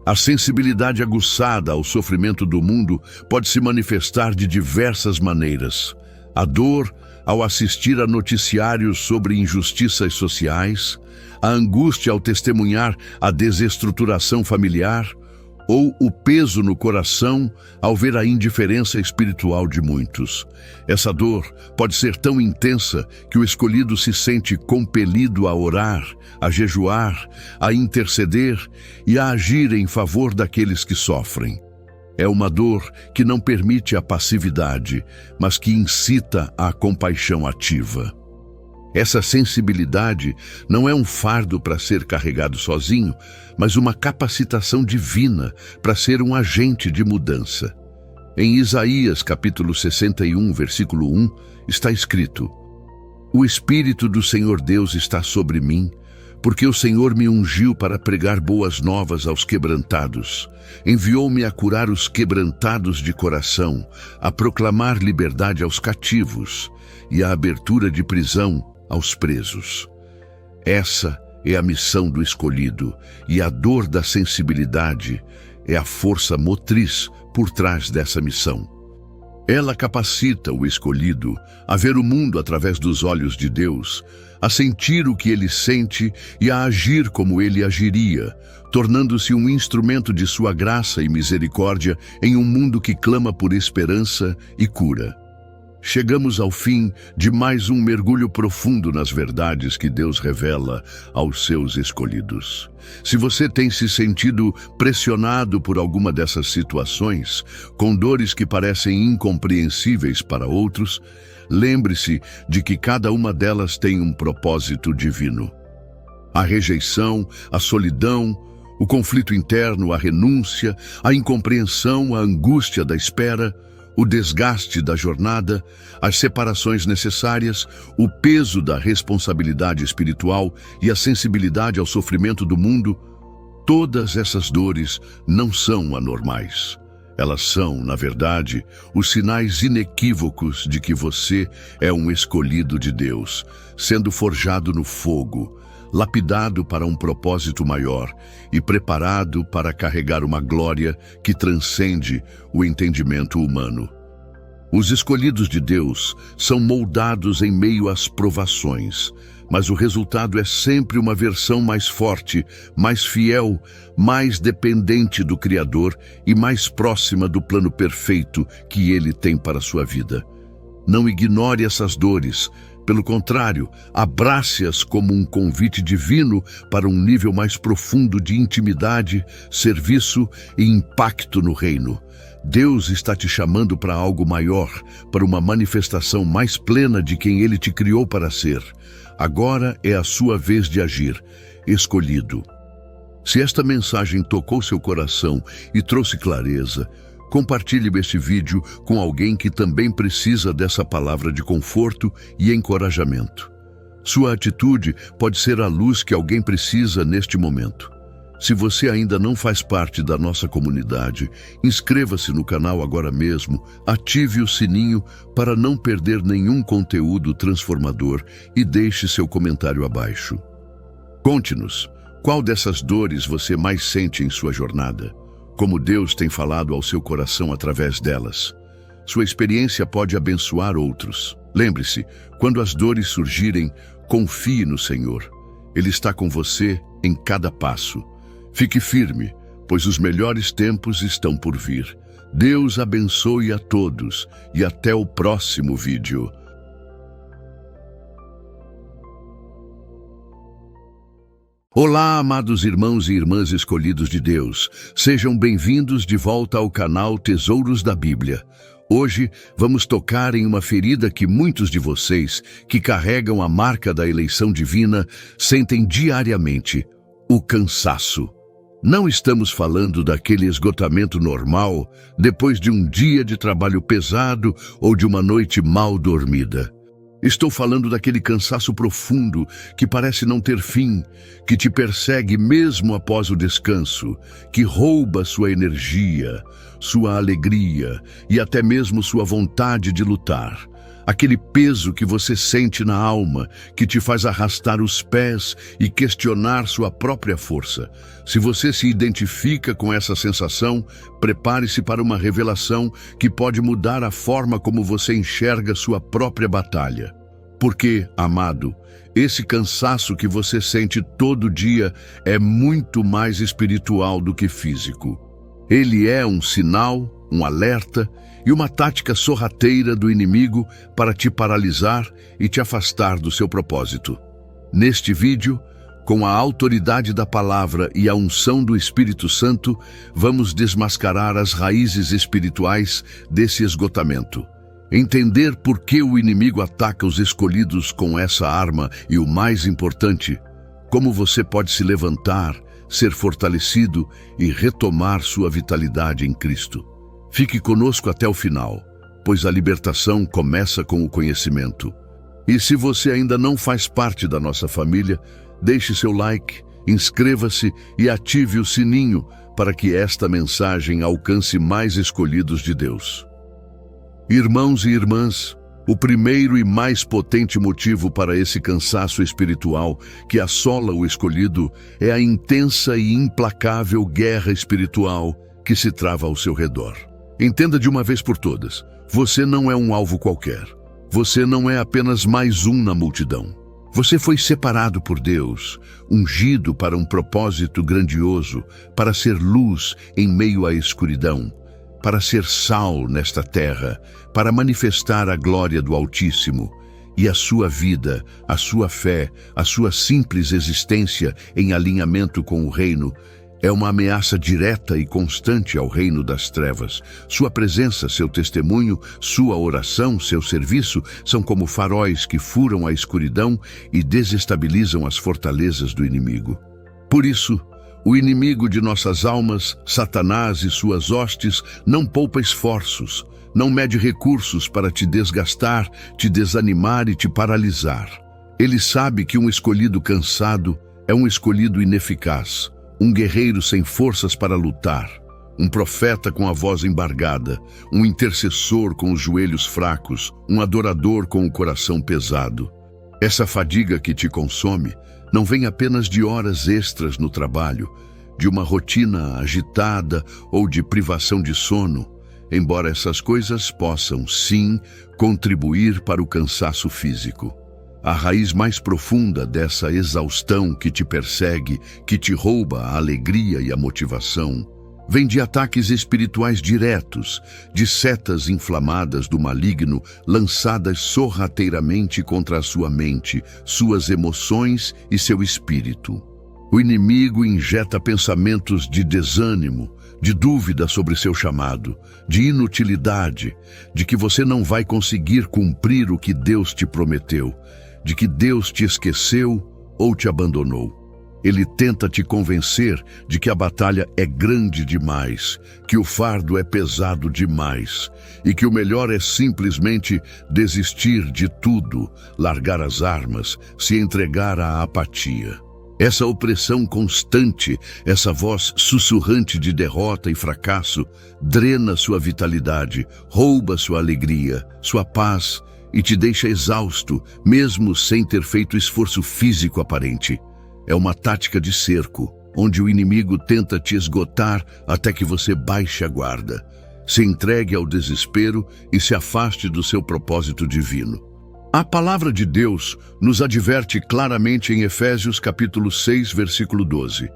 A sensibilidade aguçada ao sofrimento do mundo pode se manifestar de diversas maneiras. A dor ao assistir a noticiários sobre injustiças sociais, a angústia ao testemunhar a desestruturação familiar, ou o peso no coração ao ver a indiferença espiritual de muitos. Essa dor pode ser tão intensa que o escolhido se sente compelido a orar, a jejuar, a interceder e a agir em favor daqueles que sofrem. É uma dor que não permite a passividade, mas que incita a compaixão ativa. Essa sensibilidade não é um fardo para ser carregado sozinho, mas uma capacitação divina para ser um agente de mudança. Em Isaías, capítulo 61, versículo 1, está escrito: "O Espírito do Senhor Deus está sobre mim, porque o Senhor me ungiu para pregar boas novas aos quebrantados. Enviou-me a curar os quebrantados de coração, a proclamar liberdade aos cativos e a abertura de prisão aos presos." Essa é a missão do escolhido, e a dor da sensibilidade é a força motriz por trás dessa missão. Ela capacita o escolhido a ver o mundo através dos olhos de Deus, a sentir o que ele sente e a agir como ele agiria, tornando-se um instrumento de sua graça e misericórdia em um mundo que clama por esperança e cura. Chegamos ao fim de mais um mergulho profundo nas verdades que Deus revela aos seus escolhidos. Se você tem se sentido pressionado por alguma dessas situações, com dores que parecem incompreensíveis para outros, lembre-se de que cada uma delas tem um propósito divino. A rejeição, a solidão, o conflito interno, a renúncia, a incompreensão, a angústia da espera, o desgaste da jornada, as separações necessárias, o peso da responsabilidade espiritual e a sensibilidade ao sofrimento do mundo, todas essas dores não são anormais. Elas são, na verdade, os sinais inequívocos de que você é um escolhido de Deus, sendo forjado no fogo, lapidado para um propósito maior e preparado para carregar uma glória que transcende o entendimento humano. Os escolhidos de Deus são moldados em meio às provações, mas o resultado é sempre uma versão mais forte, mais fiel, mais dependente do Criador e mais próxima do plano perfeito que Ele tem para a sua vida. Não ignore essas dores. Pelo contrário, abrace-as como um convite divino para um nível mais profundo de intimidade, serviço e impacto no reino. Deus está te chamando para algo maior, para uma manifestação mais plena de quem Ele te criou para ser. Agora é a sua vez de agir, escolhido. Se esta mensagem tocou seu coração e trouxe clareza, compartilhe este vídeo com alguém que também precisa dessa palavra de conforto e encorajamento. Sua atitude pode ser a luz que alguém precisa neste momento. Se você ainda não faz parte da nossa comunidade, inscreva-se no canal agora mesmo, ative o sininho para não perder nenhum conteúdo transformador e deixe seu comentário abaixo. Conte-nos, qual dessas dores você mais sente em sua jornada? Como Deus tem falado ao seu coração através delas. Sua experiência pode abençoar outros. Lembre-se, quando as dores surgirem, confie no Senhor. Ele está com você em cada passo. Fique firme, pois os melhores tempos estão por vir. Deus abençoe a todos e até o próximo vídeo. Olá, amados irmãos e irmãs escolhidos de Deus. Sejam bem-vindos de volta ao canal Tesouros da Bíblia. Hoje vamos tocar em uma ferida que muitos de vocês, que carregam a marca da eleição divina, sentem diariamente: o cansaço. Não estamos falando daquele esgotamento normal depois de um dia de trabalho pesado ou de uma noite mal dormida. Estou falando daquele cansaço profundo que parece não ter fim, que te persegue mesmo após o descanso, que rouba sua energia, sua alegria e até mesmo sua vontade de lutar. Aquele peso que você sente na alma, que te faz arrastar os pés e questionar sua própria força. Se você se identifica com essa sensação, prepare-se para uma revelação que pode mudar a forma como você enxerga sua própria batalha. Porque, amado, esse cansaço que você sente todo dia é muito mais espiritual do que físico. Ele é um sinal, um alerta e uma tática sorrateira do inimigo para te paralisar e te afastar do seu propósito. Neste vídeo, com a autoridade da palavra e a unção do Espírito Santo, vamos desmascarar as raízes espirituais desse esgotamento. Entender por que o inimigo ataca os escolhidos com essa arma e, o mais importante, como você pode se levantar, ser fortalecido e retomar sua vitalidade em Cristo. Fique conosco até o final, pois a libertação começa com o conhecimento. E se você ainda não faz parte da nossa família, deixe seu like, inscreva-se e ative o sininho para que esta mensagem alcance mais escolhidos de Deus. Irmãos e irmãs, o primeiro e mais potente motivo para esse cansaço espiritual que assola o escolhido é a intensa e implacável guerra espiritual que se trava ao seu redor. Entenda de uma vez por todas, você não é um alvo qualquer. Você não é apenas mais um na multidão. Você foi separado por Deus, ungido para um propósito grandioso, para ser luz em meio à escuridão, para ser sal nesta terra, para manifestar a glória do Altíssimo. E a sua vida, a sua fé, a sua simples existência em alinhamento com o reino é uma ameaça direta e constante ao reino das trevas. Sua presença, seu testemunho, sua oração, seu serviço são como faróis que furam a escuridão e desestabilizam as fortalezas do inimigo. Por isso, o inimigo de nossas almas, Satanás e suas hostes, não poupa esforços, não mede recursos para te desgastar, te desanimar e te paralisar. Ele sabe que um escolhido cansado é um escolhido ineficaz, um guerreiro sem forças para lutar, um profeta com a voz embargada, um intercessor com os joelhos fracos, um adorador com o coração pesado. Essa fadiga que te consome não vem apenas de horas extras no trabalho, de uma rotina agitada ou de privação de sono, embora essas coisas possam, sim, contribuir para o cansaço físico. A raiz mais profunda dessa exaustão que te persegue, que te rouba a alegria e a motivação, vem de ataques espirituais diretos, de setas inflamadas do maligno lançadas sorrateiramente contra a sua mente, suas emoções e seu espírito. O inimigo injeta pensamentos de desânimo, de dúvida sobre seu chamado, de inutilidade, de que você não vai conseguir cumprir o que Deus te prometeu, de que Deus te esqueceu ou te abandonou. Ele tenta te convencer de que a batalha é grande demais, que o fardo é pesado demais e que o melhor é simplesmente desistir de tudo, largar as armas, se entregar à apatia. Essa opressão constante, essa voz sussurrante de derrota e fracasso, drena sua vitalidade, rouba sua alegria, sua paz e te deixa exausto, mesmo sem ter feito esforço físico aparente. É uma tática de cerco, onde o inimigo tenta te esgotar até que você baixe a guarda, se entregue ao desespero e se afaste do seu propósito divino. A palavra de Deus nos adverte claramente em Efésios capítulo 6, versículo 12.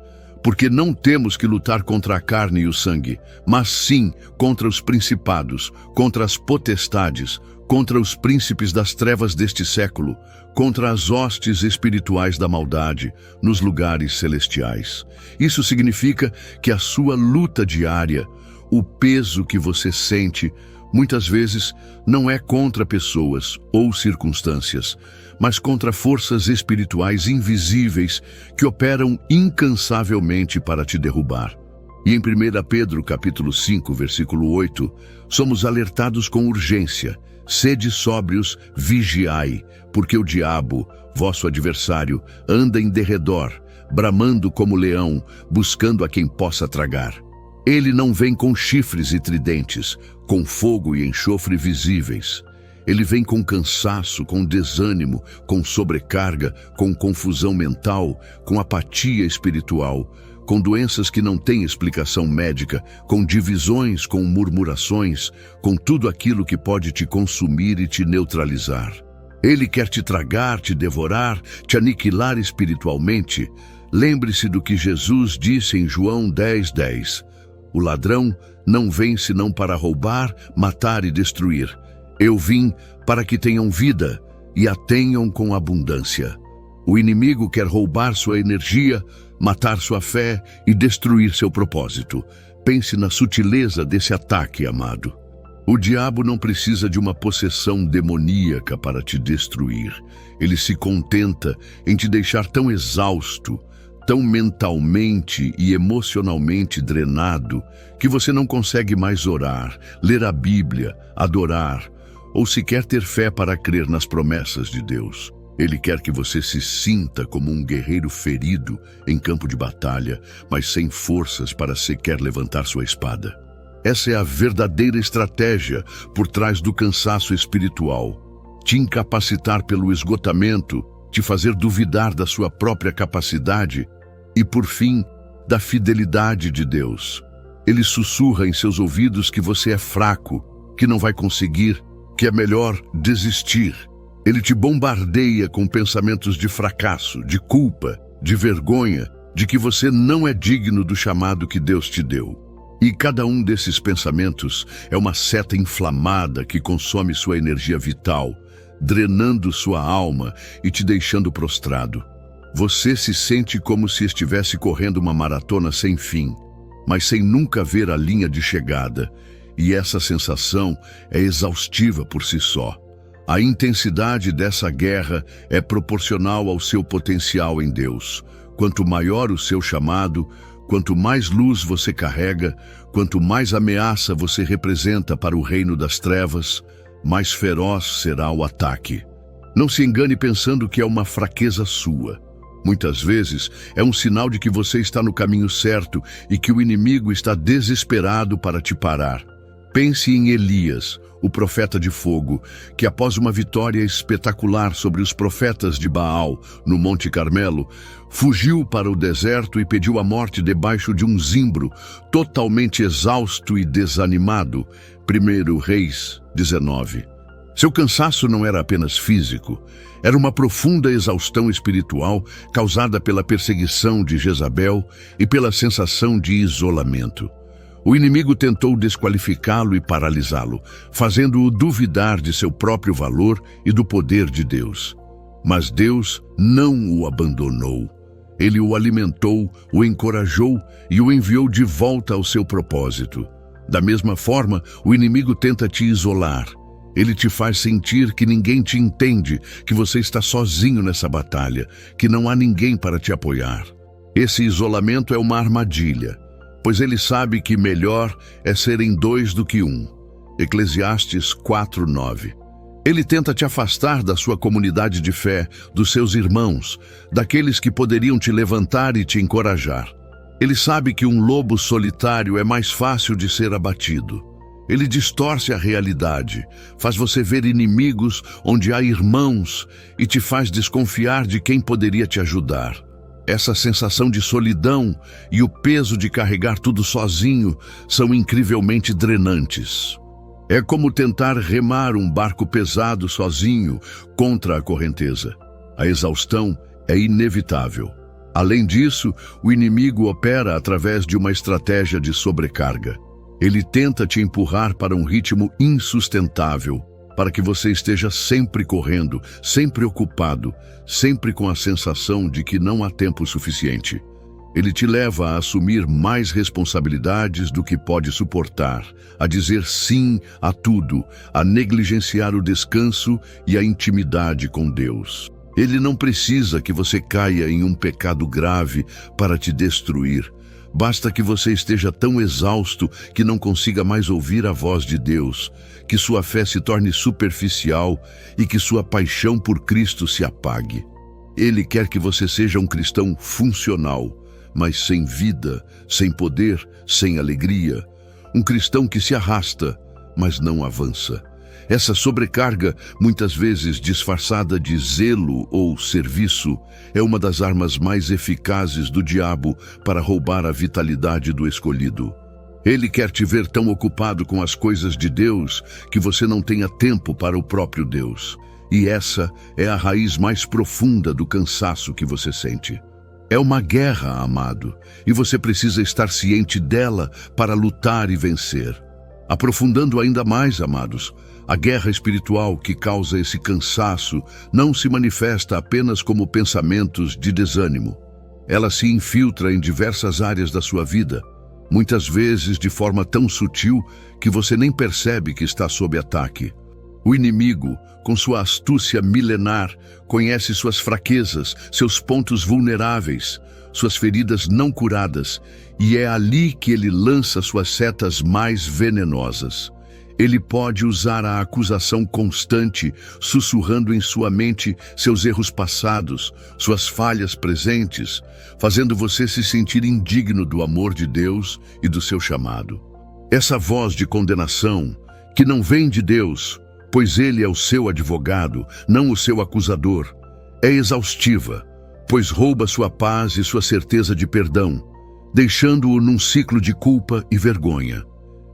Porque não temos que lutar contra a carne e o sangue, mas sim contra os principados, contra as potestades, contra os príncipes das trevas deste século, contra as hostes espirituais da maldade nos lugares celestiais. Isso significa que a sua luta diária, o peso que você sente, muitas vezes não é contra pessoas ou circunstâncias, mas contra forças espirituais invisíveis que operam incansavelmente para te derrubar. E em 1 Pedro capítulo 5, versículo 8, somos alertados com urgência: sede sóbrios, vigiai, porque o diabo, vosso adversário, anda em derredor, bramando como leão, buscando a quem possa tragar. Ele não vem com chifres e tridentes, com fogo e enxofre visíveis. Ele vem com cansaço, com desânimo, com sobrecarga, com confusão mental, com apatia espiritual, com doenças que não têm explicação médica, com divisões, com murmurações, com tudo aquilo que pode te consumir e te neutralizar. Ele quer te tragar, te devorar, te aniquilar espiritualmente. Lembre-se do que Jesus disse em João 10:10. O ladrão não vem senão para roubar, matar e destruir. Eu vim para que tenham vida e a tenham com abundância. O inimigo quer roubar sua energia, matar sua fé e destruir seu propósito. Pense na sutileza desse ataque, amado. O diabo não precisa de uma possessão demoníaca para te destruir. Ele se contenta em te deixar tão exausto, tão mentalmente e emocionalmente drenado, que você não consegue mais orar, ler a Bíblia, adorar, ou sequer ter fé para crer nas promessas de Deus. Ele quer que você se sinta como um guerreiro ferido em campo de batalha, mas sem forças para sequer levantar sua espada. Essa é a verdadeira estratégia por trás do cansaço espiritual. Te incapacitar pelo esgotamento, te fazer duvidar da sua própria capacidade e, por fim, da fidelidade de Deus. Ele sussurra em seus ouvidos que você é fraco, que não vai conseguir, que é melhor desistir. Ele te bombardeia com pensamentos de fracasso, de culpa, de vergonha, de que você não é digno do chamado que Deus te deu. E cada um desses pensamentos é uma seta inflamada que consome sua energia vital, drenando sua alma e te deixando prostrado. Você se sente como se estivesse correndo uma maratona sem fim, mas sem nunca ver a linha de chegada, e essa sensação é exaustiva por si só. A intensidade dessa guerra é proporcional ao seu potencial em Deus. Quanto maior o seu chamado, quanto mais luz você carrega, quanto mais ameaça você representa para o reino das trevas, mais feroz será o ataque. Não se engane pensando que é uma fraqueza sua. Muitas vezes é um sinal de que você está no caminho certo e que o inimigo está desesperado para te parar. Pense em Elias, o profeta de fogo, que após uma vitória espetacular sobre os profetas de Baal, no Monte Carmelo, fugiu para o deserto e pediu a morte debaixo de um zimbro, totalmente exausto e desanimado. 1 Reis 19. Seu cansaço não era apenas físico, era uma profunda exaustão espiritual causada pela perseguição de Jezabel e pela sensação de isolamento. O inimigo tentou desqualificá-lo e paralisá-lo, fazendo-o duvidar de seu próprio valor e do poder de Deus. Mas Deus não o abandonou. Ele o alimentou, o encorajou e o enviou de volta ao seu propósito. Da mesma forma, o inimigo tenta te isolar. Ele te faz sentir que ninguém te entende, que você está sozinho nessa batalha, que não há ninguém para te apoiar. Esse isolamento é uma armadilha, pois ele sabe que melhor é serem dois do que um. Eclesiastes 4:9. Ele tenta te afastar da sua comunidade de fé, dos seus irmãos, daqueles que poderiam te levantar e te encorajar. Ele sabe que um lobo solitário é mais fácil de ser abatido. Ele distorce a realidade, faz você ver inimigos onde há irmãos e te faz desconfiar de quem poderia te ajudar. Essa sensação de solidão e o peso de carregar tudo sozinho são incrivelmente drenantes. É como tentar remar um barco pesado sozinho contra a correnteza. A exaustão é inevitável. Além disso, o inimigo opera através de uma estratégia de sobrecarga. Ele tenta te empurrar para um ritmo insustentável, para que você esteja sempre correndo, sempre ocupado, sempre com a sensação de que não há tempo suficiente. Ele te leva a assumir mais responsabilidades do que pode suportar, a dizer sim a tudo, a negligenciar o descanso e a intimidade com Deus. Ele não precisa que você caia em um pecado grave para te destruir. Basta que você esteja tão exausto que não consiga mais ouvir a voz de Deus, que sua fé se torne superficial e que sua paixão por Cristo se apague. Ele quer que você seja um cristão funcional, mas sem vida, sem poder, sem alegria. Um cristão que se arrasta, mas não avança. Essa sobrecarga, muitas vezes disfarçada de zelo ou serviço, é uma das armas mais eficazes do diabo para roubar a vitalidade do escolhido. Ele quer te ver tão ocupado com as coisas de Deus que você não tenha tempo para o próprio Deus. E essa é a raiz mais profunda do cansaço que você sente. É uma guerra, amado, e você precisa estar ciente dela para lutar e vencer. Aprofundando ainda mais, amados, a guerra espiritual que causa esse cansaço não se manifesta apenas como pensamentos de desânimo. Ela se infiltra em diversas áreas da sua vida, muitas vezes de forma tão sutil que você nem percebe que está sob ataque. O inimigo, com sua astúcia milenar, conhece suas fraquezas, seus pontos vulneráveis, suas feridas não curadas, e é ali que ele lança suas setas mais venenosas. Ele pode usar a acusação constante, sussurrando em sua mente seus erros passados, suas falhas presentes, fazendo você se sentir indigno do amor de Deus e do seu chamado. Essa voz de condenação, que não vem de Deus, pois Ele é o seu advogado, não o seu acusador, é exaustiva, pois rouba sua paz e sua certeza de perdão, deixando-o num ciclo de culpa e vergonha.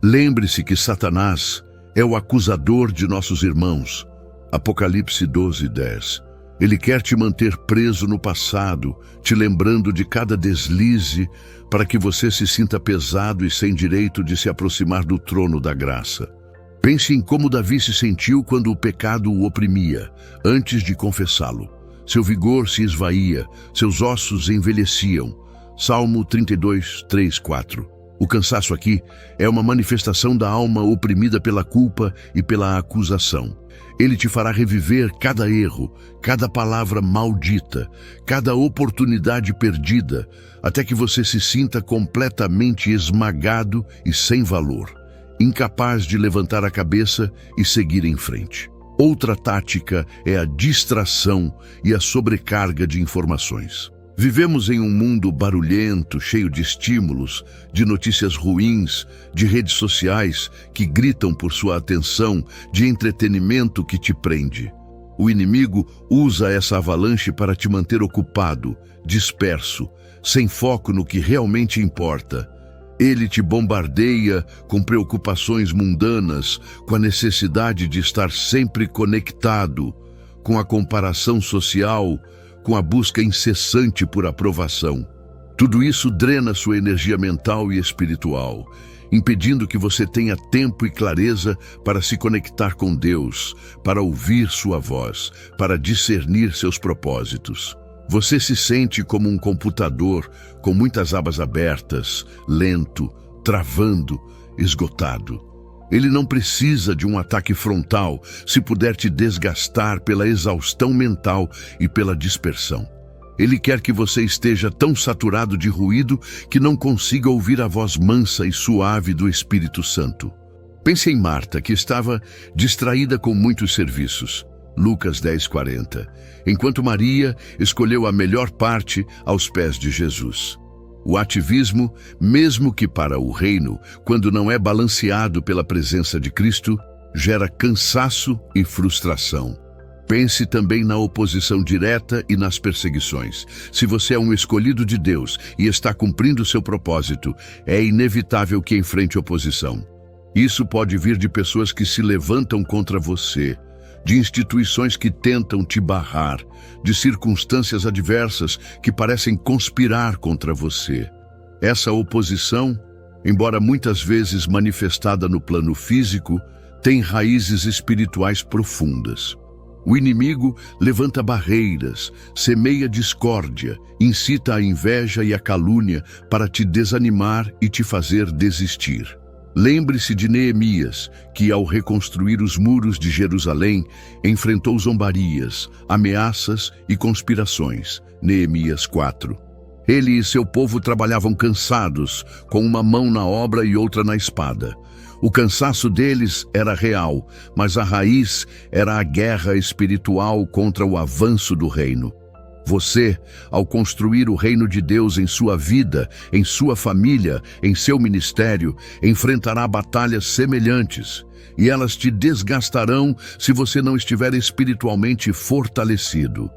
Lembre-se que Satanás é o acusador de nossos irmãos. Apocalipse 12:10. Ele quer te manter preso no passado, te lembrando de cada deslize, para que você se sinta pesado e sem direito de se aproximar do trono da graça. Pense em como Davi se sentiu quando o pecado o oprimia, antes de confessá-lo. Seu vigor se esvaía, seus ossos envelheciam. Salmo 32, 3, 4. O cansaço aqui é uma manifestação da alma oprimida pela culpa e pela acusação. Ele te fará reviver cada erro, cada palavra maldita, cada oportunidade perdida, até que você se sinta completamente esmagado e sem valor, incapaz de levantar a cabeça e seguir em frente. Outra tática é a distração e a sobrecarga de informações. Vivemos em um mundo barulhento, cheio de estímulos, de notícias ruins, de redes sociais que gritam por sua atenção, de entretenimento que te prende. O inimigo usa essa avalanche para te manter ocupado, disperso, sem foco no que realmente importa. Ele te bombardeia com preocupações mundanas, com a necessidade de estar sempre conectado, com a comparação social, com a busca incessante por aprovação. Tudo isso drena sua energia mental e espiritual, impedindo que você tenha tempo e clareza para se conectar com Deus, para ouvir sua voz, para discernir seus propósitos. Você se sente como um computador com muitas abas abertas, lento, travando, esgotado. Ele não precisa de um ataque frontal se puder te desgastar pela exaustão mental e pela dispersão. Ele quer que você esteja tão saturado de ruído que não consiga ouvir a voz mansa e suave do Espírito Santo. Pense em Marta, que estava distraída com muitos serviços. Lucas 10:40. Enquanto Maria escolheu a melhor parte aos pés de Jesus. O ativismo, mesmo que para o reino, quando não é balanceado pela presença de Cristo, gera cansaço e frustração. Pense também na oposição direta e nas perseguições. Se você é um escolhido de Deus e está cumprindo seu propósito, é inevitável que enfrente oposição. Isso pode vir de pessoas que se levantam contra você, de instituições que tentam te barrar, de circunstâncias adversas que parecem conspirar contra você. Essa oposição, embora muitas vezes manifestada no plano físico, tem raízes espirituais profundas. O inimigo levanta barreiras, semeia discórdia, incita a inveja e a calúnia para te desanimar e te fazer desistir. Lembre-se de Neemias, que ao reconstruir os muros de Jerusalém, enfrentou zombarias, ameaças e conspirações. Neemias 4. Ele e seu povo trabalhavam cansados, com uma mão na obra e outra na espada. O cansaço deles era real, mas a raiz era a guerra espiritual contra o avanço do reino. Você, ao construir o reino de Deus em sua vida, em sua família, em seu ministério, enfrentará batalhas semelhantes, e elas te desgastarão se você não estiver espiritualmente fortalecido.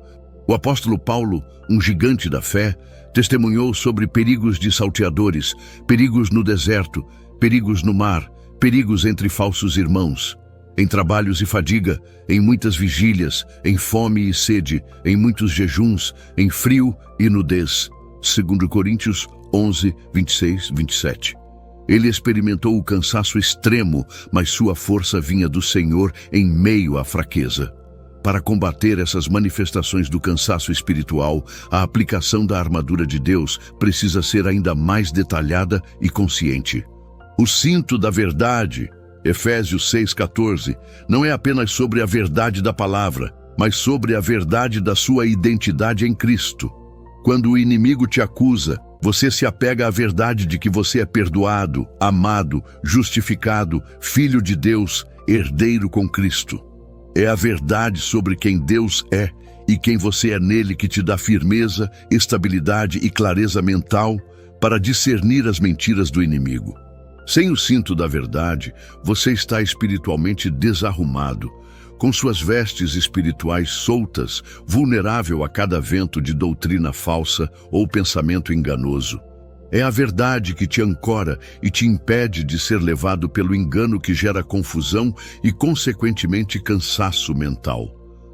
O apóstolo Paulo, um gigante da fé, testemunhou sobre perigos de salteadores, perigos no deserto, perigos no mar, perigos entre falsos irmãos. Em trabalhos e fadiga, em muitas vigílias, em fome e sede, em muitos jejuns, em frio e nudez. 2 Coríntios 11, 26, 27. Ele experimentou o cansaço extremo, mas sua força vinha do Senhor em meio à fraqueza. Para combater essas manifestações do cansaço espiritual, a aplicação da armadura de Deus precisa ser ainda mais detalhada e consciente. O cinto da verdade, Efésios 6,14, não é apenas sobre a verdade da palavra, mas sobre a verdade da sua identidade em Cristo. Quando o inimigo te acusa, você se apega à verdade de que você é perdoado, amado, justificado, filho de Deus, herdeiro com Cristo. É a verdade sobre quem Deus é e quem você é nele que te dá firmeza, estabilidade e clareza mental para discernir as mentiras do inimigo. Sem o cinto da verdade, você está espiritualmente desarrumado, com suas vestes espirituais soltas, vulnerável a cada vento de doutrina falsa ou pensamento enganoso. É a verdade que te ancora e te impede de ser levado pelo engano que gera confusão e, consequentemente, cansaço mental.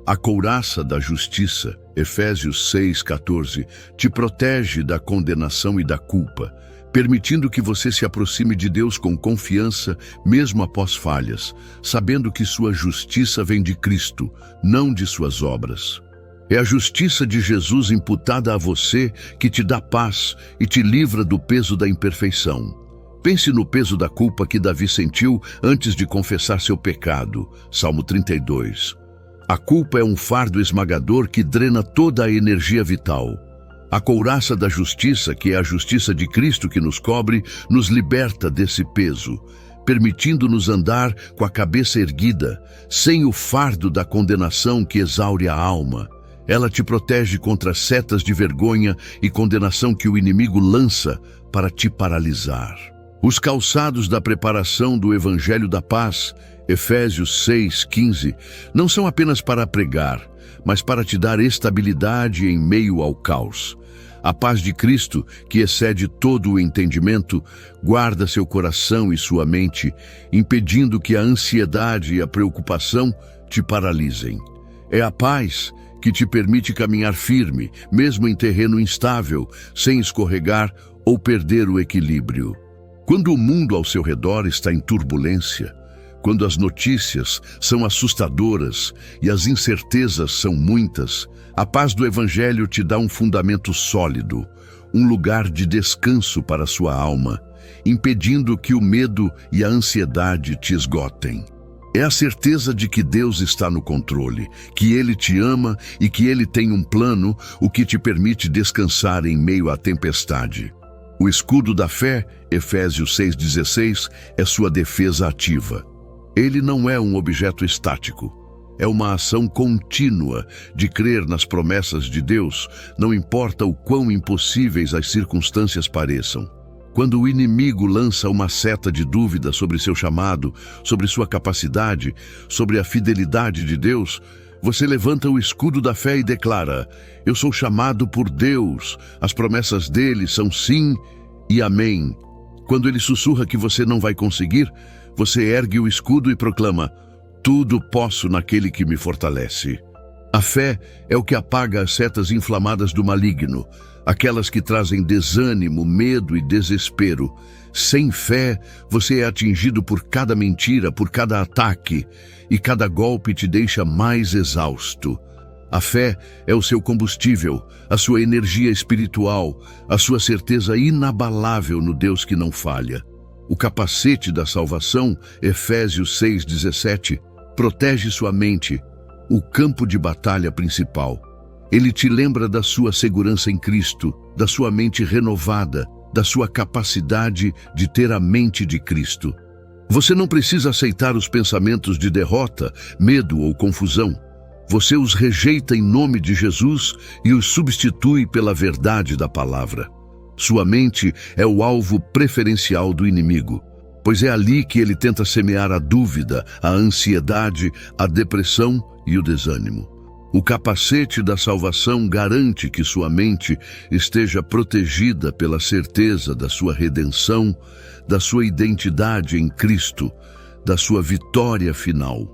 A couraça da justiça, Efésios 6,14, te protege da condenação e da culpa, permitindo que você se aproxime de Deus com confiança, mesmo após falhas, sabendo que sua justiça vem de Cristo, não de suas obras. É a justiça de Jesus imputada a você que te dá paz e te livra do peso da imperfeição. Pense no peso da culpa que Davi sentiu antes de confessar seu pecado. Salmo 32. A culpa é um fardo esmagador que drena toda a energia vital. A couraça da justiça, que é a justiça de Cristo que nos cobre, nos liberta desse peso, permitindo-nos andar com a cabeça erguida, sem o fardo da condenação que exaure a alma. Ela te protege contra setas de vergonha e condenação que o inimigo lança para te paralisar. Os calçados da preparação do Evangelho da Paz, Efésios 6,15, não são apenas para pregar, mas para te dar estabilidade em meio ao caos. A paz de Cristo, que excede todo o entendimento, guarda seu coração e sua mente, impedindo que a ansiedade e a preocupação te paralisem. É a paz que te permite caminhar firme, mesmo em terreno instável, sem escorregar ou perder o equilíbrio. Quando o mundo ao seu redor está em turbulência, quando as notícias são assustadoras e as incertezas são muitas, a paz do Evangelho te dá um fundamento sólido, um lugar de descanso para a sua alma, impedindo que o medo e a ansiedade te esgotem. É a certeza de que Deus está no controle, que Ele te ama e que Ele tem um plano, o que te permite descansar em meio à tempestade. O escudo da fé, Efésios 6,16, é sua defesa ativa. Ele não é um objeto estático. É uma ação contínua de crer nas promessas de Deus, não importa o quão impossíveis as circunstâncias pareçam. Quando o inimigo lança uma seta de dúvida sobre seu chamado, sobre sua capacidade, sobre a fidelidade de Deus, você levanta o escudo da fé e declara: eu sou chamado por Deus, as promessas dele são sim e amém. Quando ele sussurra que você não vai conseguir, você ergue o escudo e proclama: tudo posso naquele que me fortalece. A fé é o que apaga as setas inflamadas do maligno, aquelas que trazem desânimo, medo e desespero. Sem fé, você é atingido por cada mentira, por cada ataque, e cada golpe te deixa mais exausto. A fé é o seu combustível, a sua energia espiritual, a sua certeza inabalável no Deus que não falha. O capacete da salvação, Efésios 6,17, protege sua mente, o campo de batalha principal. Ele te lembra da sua segurança em Cristo, da sua mente renovada, da sua capacidade de ter a mente de Cristo. Você não precisa aceitar os pensamentos de derrota, medo ou confusão. Você os rejeita em nome de Jesus e os substitui pela verdade da palavra. Sua mente é o alvo preferencial do inimigo, pois é ali que ele tenta semear a dúvida, a ansiedade, a depressão e o desânimo. O capacete da salvação garante que sua mente esteja protegida pela certeza da sua redenção, da sua identidade em Cristo, da sua vitória final.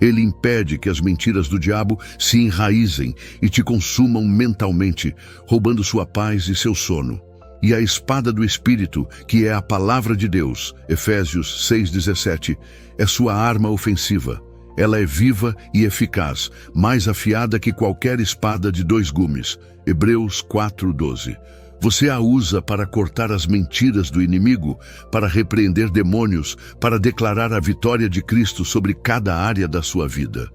Ele impede que as mentiras do diabo se enraizem e te consumam mentalmente, roubando sua paz e seu sono. E a espada do Espírito, que é a palavra de Deus, Efésios 6,17, é sua arma ofensiva. Ela é viva e eficaz, mais afiada que qualquer espada de 2 gumes, Hebreus 4,12. Você a usa para cortar as mentiras do inimigo, para repreender demônios, para declarar a vitória de Cristo sobre cada área da sua vida.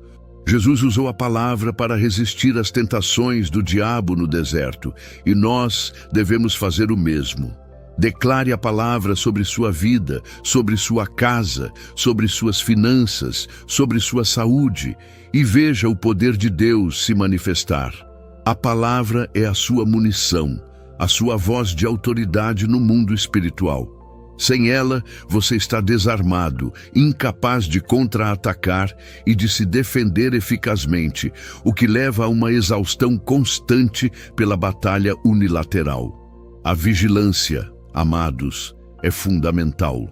Jesus usou a palavra para resistir às tentações do diabo no deserto, e nós devemos fazer o mesmo. Declare a palavra sobre sua vida, sobre sua casa, sobre suas finanças, sobre sua saúde, e veja o poder de Deus se manifestar. A palavra é a sua munição, a sua voz de autoridade no mundo espiritual. Sem ela, você está desarmado, incapaz de contra-atacar e de se defender eficazmente, o que leva a uma exaustão constante pela batalha unilateral. A vigilância, amados, é fundamental.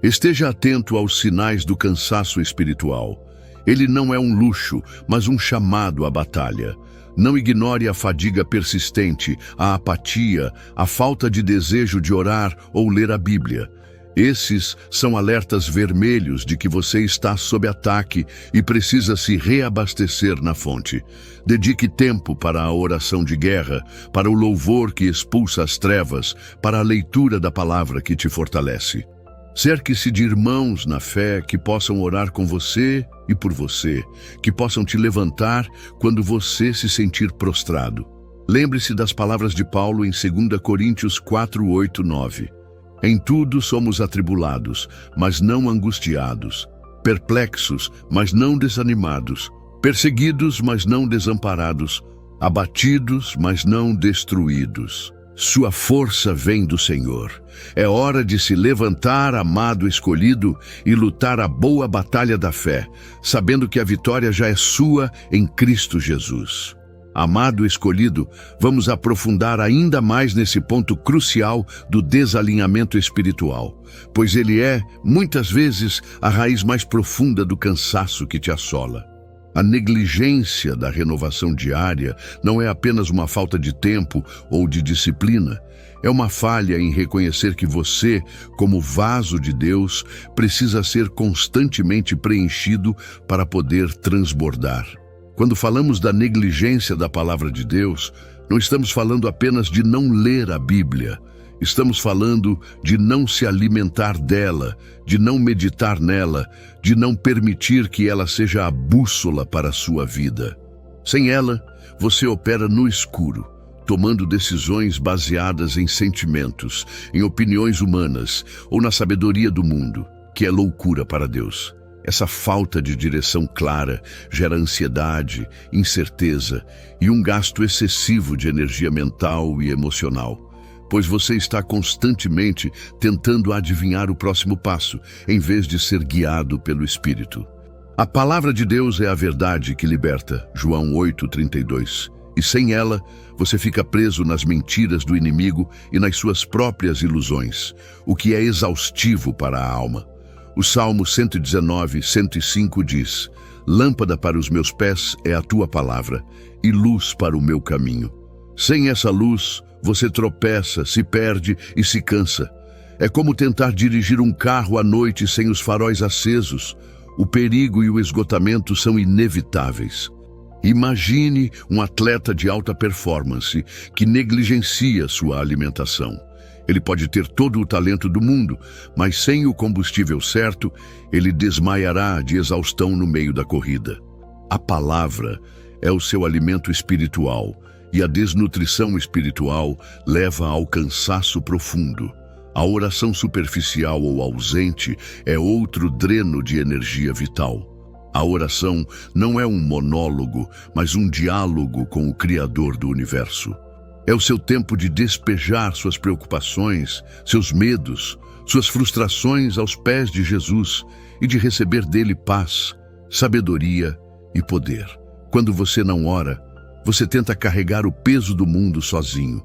Esteja atento aos sinais do cansaço espiritual. Ele não é um luxo, mas um chamado à batalha. Não ignore a fadiga persistente, a apatia, a falta de desejo de orar ou ler a Bíblia. Esses são alertas vermelhos de que você está sob ataque e precisa se reabastecer na fonte. Dedique tempo para a oração de guerra, para o louvor que expulsa as trevas, para a leitura da palavra que te fortalece. Cerque-se de irmãos na fé que possam orar com você e por você, que possam te levantar quando você se sentir prostrado. Lembre-se das palavras de Paulo em 2 Coríntios 4, 8, 9. Em tudo somos atribulados, mas não angustiados, perplexos, mas não desanimados, perseguidos, mas não desamparados, abatidos, mas não destruídos. Sua força vem do Senhor. É hora de se levantar, amado escolhido, e lutar a boa batalha da fé, sabendo que a vitória já é sua em Cristo Jesus. Amado escolhido, vamos aprofundar ainda mais nesse ponto crucial do desalinhamento espiritual, pois ele é, muitas vezes, a raiz mais profunda do cansaço que te assola. A negligência da renovação diária não é apenas uma falta de tempo ou de disciplina, é uma falha em reconhecer que você, como vaso de Deus, precisa ser constantemente preenchido para poder transbordar. Quando falamos da negligência da palavra de Deus, não estamos falando apenas de não ler a Bíblia. Estamos falando de não se alimentar dela, de não meditar nela, de não permitir que ela seja a bússola para a sua vida. Sem ela, você opera no escuro, tomando decisões baseadas em sentimentos, em opiniões humanas ou na sabedoria do mundo, que é loucura para Deus. Essa falta de direção clara gera ansiedade, incerteza e um gasto excessivo de energia mental e emocional, pois você está constantemente tentando adivinhar o próximo passo, em vez de ser guiado pelo Espírito. A palavra de Deus é a verdade que liberta, João 8:32, e sem ela, você fica preso nas mentiras do inimigo e nas suas próprias ilusões, o que é exaustivo para a alma. O Salmo 119, 105 diz: Lâmpada para os meus pés é a tua palavra, e luz para o meu caminho. Sem essa luz, você tropeça, se perde e se cansa. É como tentar dirigir um carro à noite sem os faróis acesos. O perigo e o esgotamento são inevitáveis. Imagine um atleta de alta performance que negligencia sua alimentação. Ele pode ter todo o talento do mundo, mas sem o combustível certo, ele desmaiará de exaustão no meio da corrida. A palavra é o seu alimento espiritual, e a desnutrição espiritual leva ao cansaço profundo. A oração superficial ou ausente é outro dreno de energia vital. A oração não é um monólogo, mas um diálogo com o Criador do universo. É o seu tempo de despejar suas preocupações, seus medos, suas frustrações aos pés de Jesus e de receber dele paz, sabedoria e poder. Quando você não ora, você tenta carregar o peso do mundo sozinho.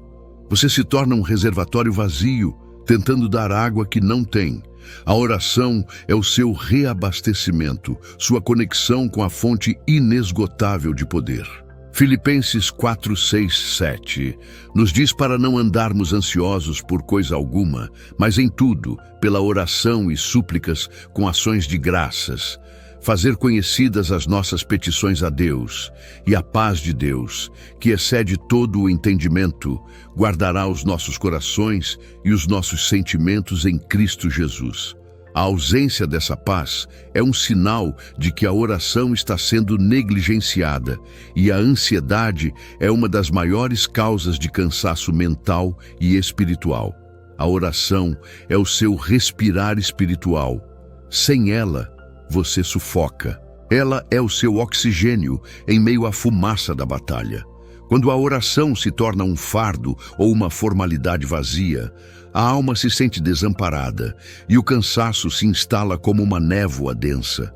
Você se torna um reservatório vazio, tentando dar água que não tem. A oração é o seu reabastecimento, sua conexão com a fonte inesgotável de poder. Filipenses 4, 6, 7 nos diz para não andarmos ansiosos por coisa alguma, mas em tudo, pela oração e súplicas com ações de graças, fazer conhecidas as nossas petições a Deus, e a paz de Deus, que excede todo o entendimento, guardará os nossos corações e os nossos sentimentos em Cristo Jesus. A ausência dessa paz é um sinal de que a oração está sendo negligenciada, e a ansiedade é uma das maiores causas de cansaço mental e espiritual. A oração é o seu respirar espiritual. Sem ela, você sufoca. Ela é o seu oxigênio em meio à fumaça da batalha. Quando a oração se torna um fardo ou uma formalidade vazia, a alma se sente desamparada e o cansaço se instala como uma névoa densa.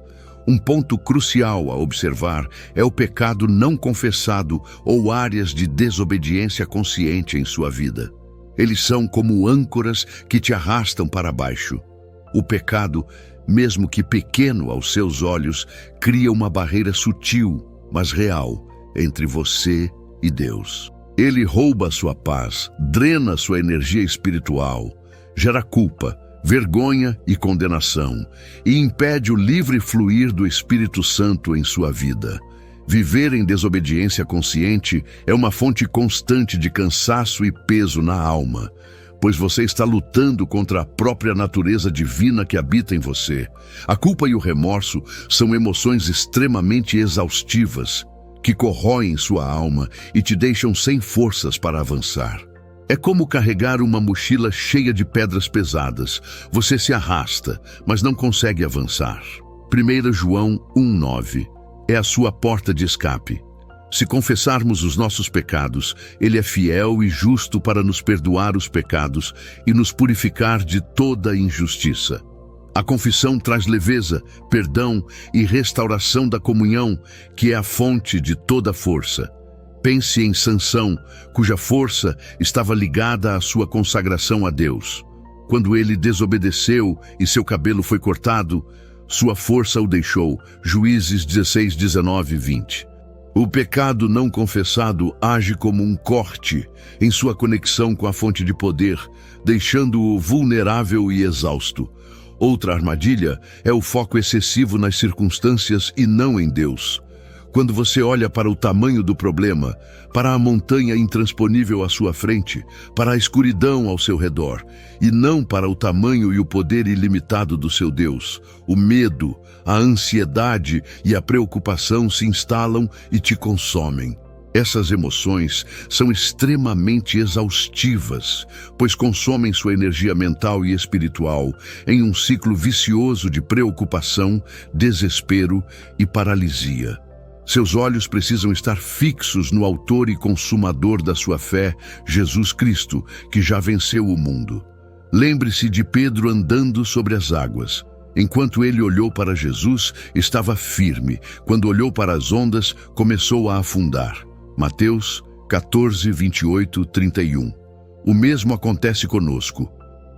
Um ponto crucial a observar é o pecado não confessado ou áreas de desobediência consciente em sua vida. Eles são como âncoras que te arrastam para baixo. O pecado, mesmo que pequeno aos seus olhos, cria uma barreira sutil, mas real, entre você e Deus. Ele rouba a sua paz, drena a sua energia espiritual, gera culpa, vergonha e condenação, e impede o livre fluir do Espírito Santo em sua vida. Viver em desobediência consciente é uma fonte constante de cansaço e peso na alma, pois você está lutando contra a própria natureza divina que habita em você. A culpa e o remorso são emoções extremamente exaustivas, que corroem sua alma e te deixam sem forças para avançar. É como carregar uma mochila cheia de pedras pesadas. Você se arrasta, mas não consegue avançar. 1 João 1,9 é a sua porta de escape. Se confessarmos os nossos pecados, Ele é fiel e justo para nos perdoar os pecados e nos purificar de toda injustiça. A confissão traz leveza, perdão e restauração da comunhão, que é a fonte de toda força. Pense em Sansão, cuja força estava ligada à sua consagração a Deus. Quando ele desobedeceu e seu cabelo foi cortado, sua força o deixou. Juízes 16, 19 e 20. O pecado não confessado age como um corte em sua conexão com a fonte de poder, deixando-o vulnerável e exausto. Outra armadilha é o foco excessivo nas circunstâncias e não em Deus. Quando você olha para o tamanho do problema, para a montanha intransponível à sua frente, para a escuridão ao seu redor, e não para o tamanho e o poder ilimitado do seu Deus, o medo, a ansiedade e a preocupação se instalam e te consomem. Essas emoções são extremamente exaustivas, pois consomem sua energia mental e espiritual em um ciclo vicioso de preocupação, desespero e paralisia. Seus olhos precisam estar fixos no autor e consumador da sua fé, Jesus Cristo, que já venceu o mundo. Lembre-se de Pedro andando sobre as águas. Enquanto ele olhou para Jesus, estava firme. Quando olhou para as ondas, começou a afundar. Mateus 14, 28, 31. O mesmo acontece conosco.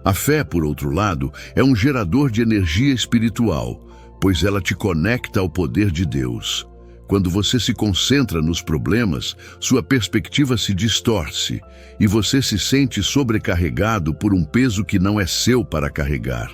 A fé, por outro lado, é um gerador de energia espiritual, pois ela te conecta ao poder de Deus. Quando você se concentra nos problemas, sua perspectiva se distorce e você se sente sobrecarregado por um peso que não é seu para carregar.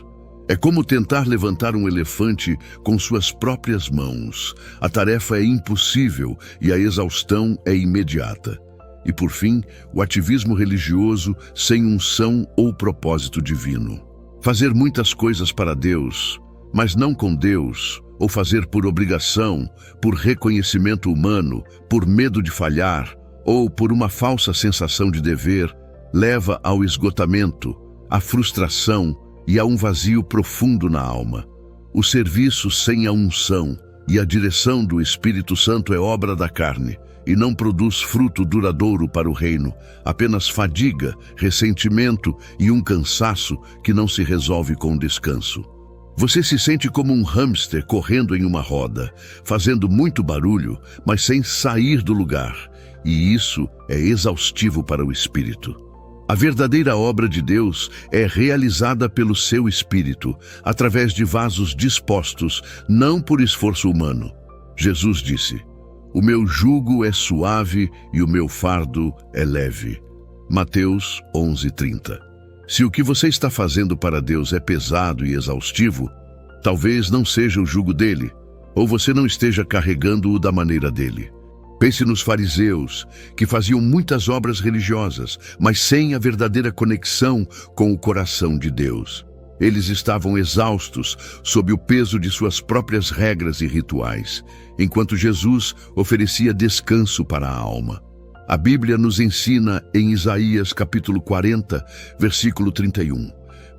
É como tentar levantar um elefante com suas próprias mãos. A tarefa é impossível e a exaustão é imediata. E por fim, o ativismo religioso sem unção ou propósito divino. Fazer muitas coisas para Deus, mas não com Deus, ou fazer por obrigação, por reconhecimento humano, por medo de falhar, ou por uma falsa sensação de dever, leva ao esgotamento, à frustração e a um vazio profundo na alma. O serviço sem a unção e a direção do Espírito Santo é obra da carne e não produz fruto duradouro para o reino, apenas fadiga, ressentimento e um cansaço que não se resolve com descanso. Você se sente como um hamster correndo em uma roda, fazendo muito barulho, mas sem sair do lugar, e isso é exaustivo para o espírito. A verdadeira obra de Deus é realizada pelo seu Espírito, através de vasos dispostos, não por esforço humano. Jesus disse: "O meu jugo é suave e o meu fardo é leve." Mateus 11:30. Se o que você está fazendo para Deus é pesado e exaustivo, talvez não seja o jugo dele, ou você não esteja carregando-o da maneira dele. Pense nos fariseus, que faziam muitas obras religiosas, mas sem a verdadeira conexão com o coração de Deus. Eles estavam exaustos sob o peso de suas próprias regras e rituais, enquanto Jesus oferecia descanso para a alma. A Bíblia nos ensina em Isaías capítulo 40, versículo 31.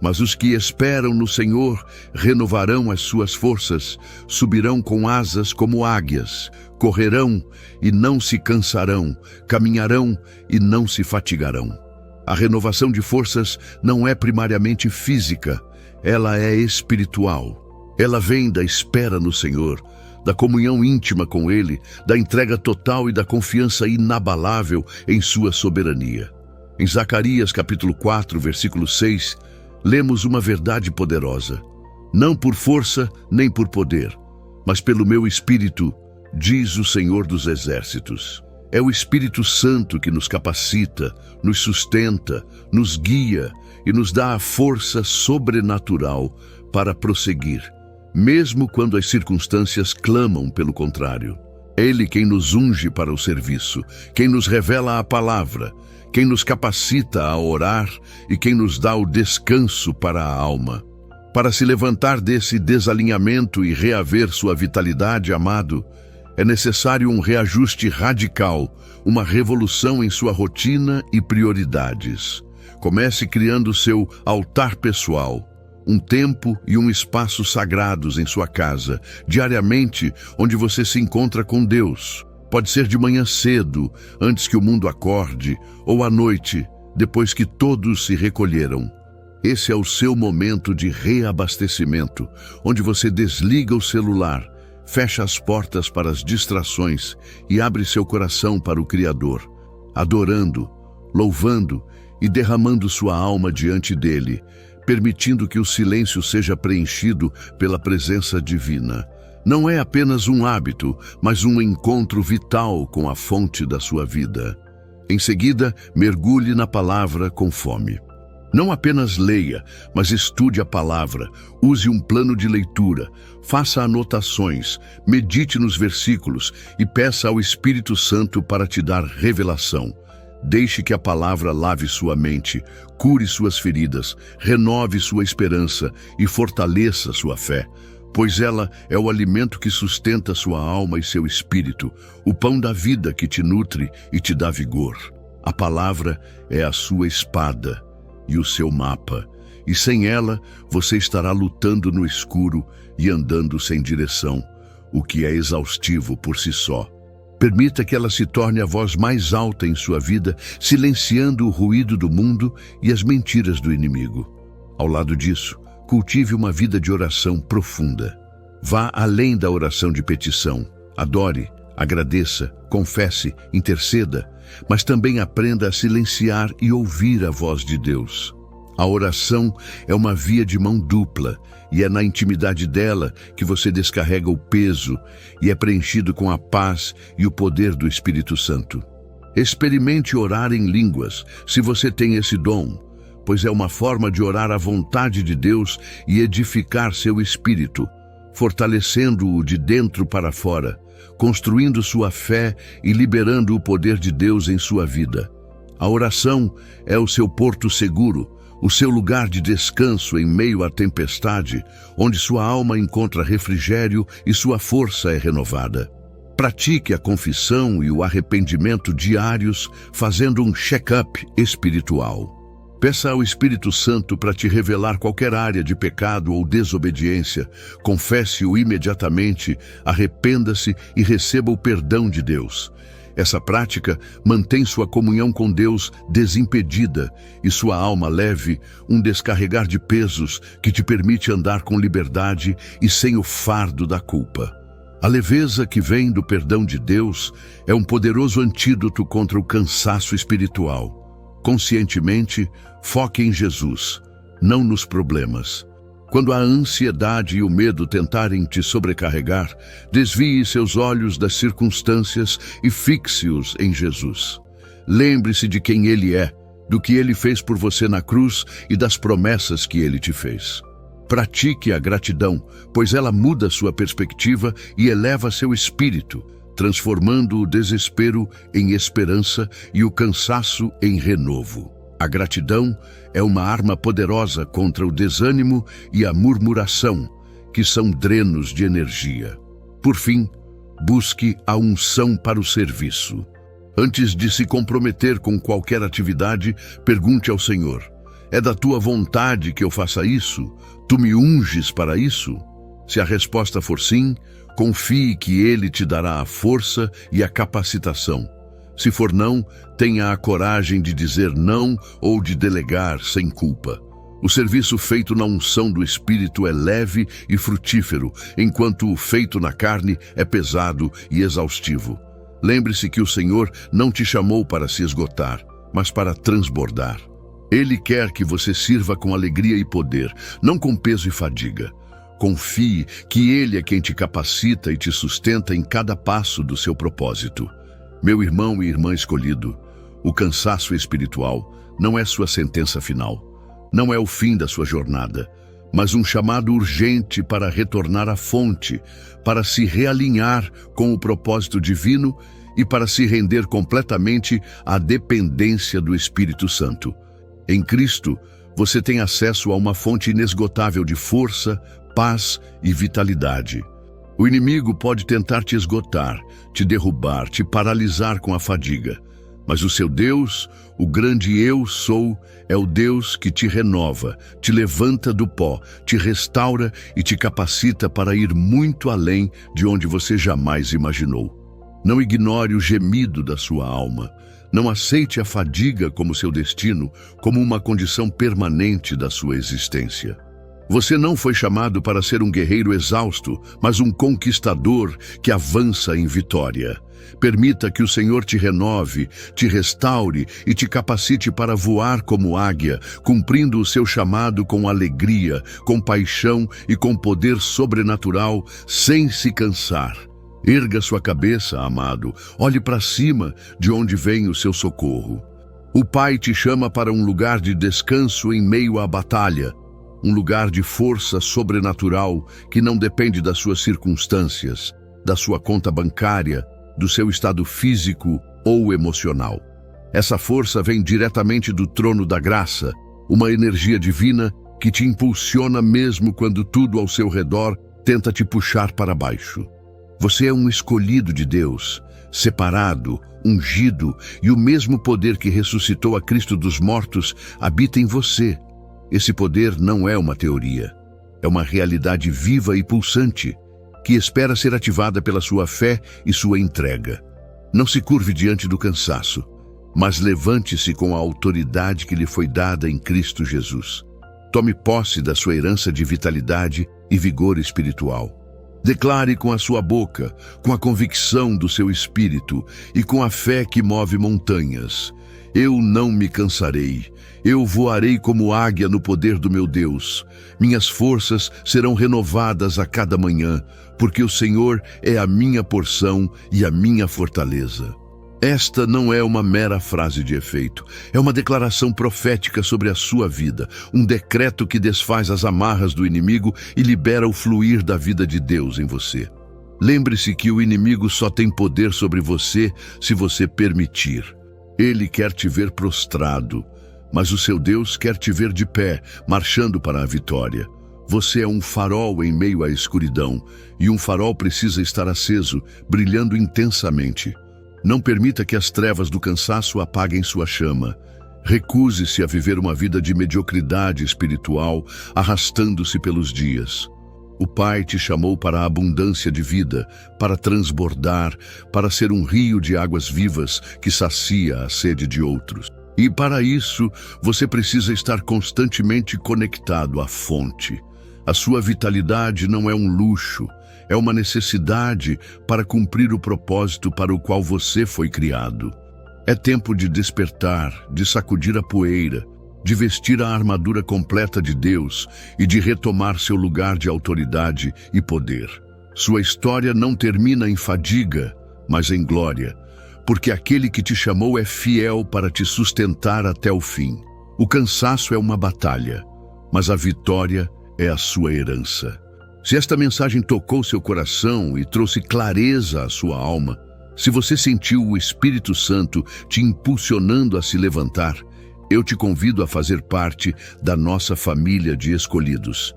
"Mas os que esperam no Senhor renovarão as suas forças, subirão com asas como águias, correrão e não se cansarão, caminharão e não se fatigarão." A renovação de forças não é primariamente física, ela é espiritual. Ela vem da espera no Senhor, da comunhão íntima com Ele, da entrega total e da confiança inabalável em sua soberania. Em Zacarias capítulo 4, versículo 6, lemos uma verdade poderosa: "Não por força nem por poder, mas pelo meu Espírito, diz o Senhor dos Exércitos." É o Espírito Santo que nos capacita, nos sustenta, nos guia e nos dá a força sobrenatural para prosseguir, mesmo quando as circunstâncias clamam pelo contrário. É Ele quem nos unge para o serviço, quem nos revela a palavra, quem nos capacita a orar e quem nos dá o descanso para a alma. Para se levantar desse desalinhamento e reaver sua vitalidade, amado, é necessário um reajuste radical, uma revolução em sua rotina e prioridades. Comece criando seu altar pessoal, um tempo e um espaço sagrados em sua casa, diariamente, onde você se encontra com Deus. Pode ser de manhã cedo, antes que o mundo acorde, ou à noite, depois que todos se recolheram. Esse é o seu momento de reabastecimento, onde você desliga o celular, fecha as portas para as distrações e abre seu coração para o Criador, adorando, louvando e derramando sua alma diante dele, permitindo que o silêncio seja preenchido pela presença divina. Não é apenas um hábito, mas um encontro vital com a fonte da sua vida. Em seguida, mergulhe na palavra com fome. Não apenas leia, mas estude a palavra, use um plano de leitura, faça anotações, medite nos versículos e peça ao Espírito Santo para te dar revelação. Deixe que a palavra lave sua mente, cure suas feridas, renove sua esperança e fortaleça sua fé, pois ela é o alimento que sustenta sua alma e seu espírito, o pão da vida que te nutre e te dá vigor. A palavra é a sua espada e o seu mapa, e sem ela você estará lutando no escuro e andando sem direção, o que é exaustivo por si só. Permita que ela se torne a voz mais alta em sua vida, silenciando o ruído do mundo e as mentiras do inimigo. Ao lado disso, cultive uma vida de oração profunda. Vá além da oração de petição. Adore, agradeça, confesse, interceda, mas também aprenda a silenciar e ouvir a voz de Deus. A oração é uma via de mão dupla, e é na intimidade dela que você descarrega o peso e é preenchido com a paz e o poder do Espírito Santo. Experimente orar em línguas, se você tem esse dom, pois é uma forma de orar à vontade de Deus e edificar seu espírito, fortalecendo-o de dentro para fora, construindo sua fé e liberando o poder de Deus em sua vida. A oração é o seu porto seguro, o seu lugar de descanso em meio à tempestade, onde sua alma encontra refrigério e sua força é renovada. Pratique a confissão e o arrependimento diários, fazendo um check-up espiritual. Peça ao Espírito Santo para te revelar qualquer área de pecado ou desobediência. Confesse-o imediatamente, arrependa-se e receba o perdão de Deus. Essa prática mantém sua comunhão com Deus desimpedida e sua alma leve, um descarregar de pesos que te permite andar com liberdade e sem o fardo da culpa. A leveza que vem do perdão de Deus é um poderoso antídoto contra o cansaço espiritual. Conscientemente, foque em Jesus, não nos problemas. Quando a ansiedade e o medo tentarem te sobrecarregar, desvie seus olhos das circunstâncias e fixe-os em Jesus. Lembre-se de quem Ele é, do que Ele fez por você na cruz e das promessas que Ele te fez. Pratique a gratidão, pois ela muda sua perspectiva e eleva seu espírito, transformando o desespero em esperança e o cansaço em renovo. A gratidão é uma arma poderosa contra o desânimo e a murmuração, que são drenos de energia. Por fim, busque a unção para o serviço. Antes de se comprometer com qualquer atividade, pergunte ao Senhor: é da tua vontade que eu faça isso? Tu me unges para isso? Se a resposta for sim, confie que Ele te dará a força e a capacitação. Se for não, tenha a coragem de dizer não ou de delegar sem culpa. O serviço feito na unção do Espírito é leve e frutífero, enquanto o feito na carne é pesado e exaustivo. Lembre-se que o Senhor não te chamou para se esgotar, mas para transbordar. Ele quer que você sirva com alegria e poder, não com peso e fadiga. Confie que Ele é quem te capacita e te sustenta em cada passo do seu propósito. Meu irmão e irmã escolhido, o cansaço espiritual não é sua sentença final, não é o fim da sua jornada, mas um chamado urgente para retornar à fonte, para se realinhar com o propósito divino e para se render completamente à dependência do Espírito Santo. Em Cristo, você tem acesso a uma fonte inesgotável de força, paz e vitalidade. O inimigo pode tentar te esgotar, te derrubar, te paralisar com a fadiga. Mas o seu Deus, o grande Eu Sou, é o Deus que te renova, te levanta do pó, te restaura e te capacita para ir muito além de onde você jamais imaginou. Não ignore o gemido da sua alma. Não aceite a fadiga como seu destino, como uma condição permanente da sua existência. Você não foi chamado para ser um guerreiro exausto, mas um conquistador que avança em vitória. Permita que o Senhor te renove, te restaure e te capacite para voar como águia, cumprindo o seu chamado com alegria, com paixão e com poder sobrenatural, sem se cansar. Erga sua cabeça, amado, olhe para cima, de onde vem o seu socorro. O Pai te chama para um lugar de descanso em meio à batalha, um lugar de força sobrenatural que não depende das suas circunstâncias, da sua conta bancária, do seu estado físico ou emocional. Essa força vem diretamente do trono da graça, uma energia divina que te impulsiona mesmo quando tudo ao seu redor tenta te puxar para baixo. Você é um escolhido de Deus, separado, ungido, e o mesmo poder que ressuscitou a Cristo dos mortos habita em você. Esse poder não é uma teoria, é uma realidade viva e pulsante, que espera ser ativada pela sua fé e sua entrega. Não se curve diante do cansaço, mas levante-se com a autoridade que lhe foi dada em Cristo Jesus. Tome posse da sua herança de vitalidade e vigor espiritual. Declare com a sua boca, com a convicção do seu espírito e com a fé que move montanhas: eu não me cansarei, eu voarei como águia no poder do meu Deus. Minhas forças serão renovadas a cada manhã, porque o Senhor é a minha porção e a minha fortaleza. Esta não é uma mera frase de efeito, é uma declaração profética sobre a sua vida, um decreto que desfaz as amarras do inimigo e libera o fluir da vida de Deus em você. Lembre-se que o inimigo só tem poder sobre você se você permitir. Ele quer te ver prostrado, mas o seu Deus quer te ver de pé, marchando para a vitória. Você é um farol em meio à escuridão, e um farol precisa estar aceso, brilhando intensamente. Não permita que as trevas do cansaço apaguem sua chama. Recuse-se a viver uma vida de mediocridade espiritual, arrastando-se pelos dias. O Pai te chamou para a abundância de vida, para transbordar, para ser um rio de águas vivas que sacia a sede de outros. E para isso, você precisa estar constantemente conectado à fonte. A sua vitalidade não é um luxo, é uma necessidade para cumprir o propósito para o qual você foi criado. É tempo de despertar, de sacudir a poeira, de vestir a armadura completa de Deus e de retomar seu lugar de autoridade e poder. Sua história não termina em fadiga, mas em glória, porque aquele que te chamou é fiel para te sustentar até o fim. O cansaço é uma batalha, mas a vitória é a sua herança. Se esta mensagem tocou seu coração e trouxe clareza à sua alma, se você sentiu o Espírito Santo te impulsionando a se levantar, eu te convido a fazer parte da nossa família de escolhidos.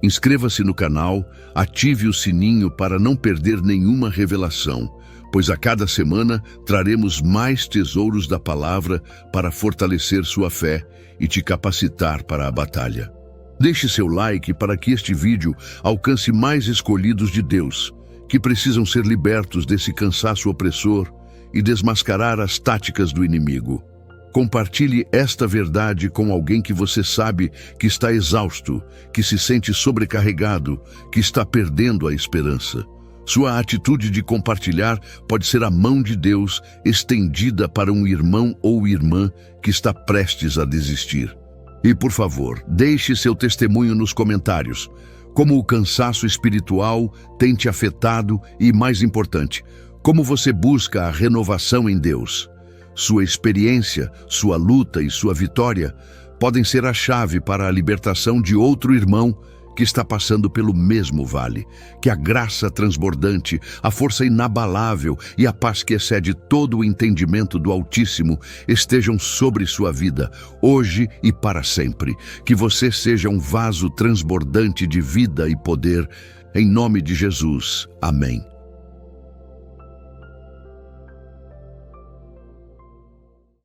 Inscreva-se no canal, ative o sininho para não perder nenhuma revelação, pois a cada semana traremos mais tesouros da palavra para fortalecer sua fé e te capacitar para a batalha. Deixe seu like para que este vídeo alcance mais escolhidos de Deus, que precisam ser libertos desse cansaço opressor e desmascarar as táticas do inimigo. Compartilhe esta verdade com alguém que você sabe que está exausto, que se sente sobrecarregado, que está perdendo a esperança. Sua atitude de compartilhar pode ser a mão de Deus estendida para um irmão ou irmã que está prestes a desistir. E, por favor, deixe seu testemunho nos comentários. Como o cansaço espiritual tem te afetado e, mais importante, como você busca a renovação em Deus. Sua experiência, sua luta e sua vitória podem ser a chave para a libertação de outro irmão que está passando pelo mesmo vale. Que a graça transbordante, a força inabalável e a paz que excede todo o entendimento do Altíssimo estejam sobre sua vida, hoje e para sempre. Que você seja um vaso transbordante de vida e poder. Em nome de Jesus. Amém.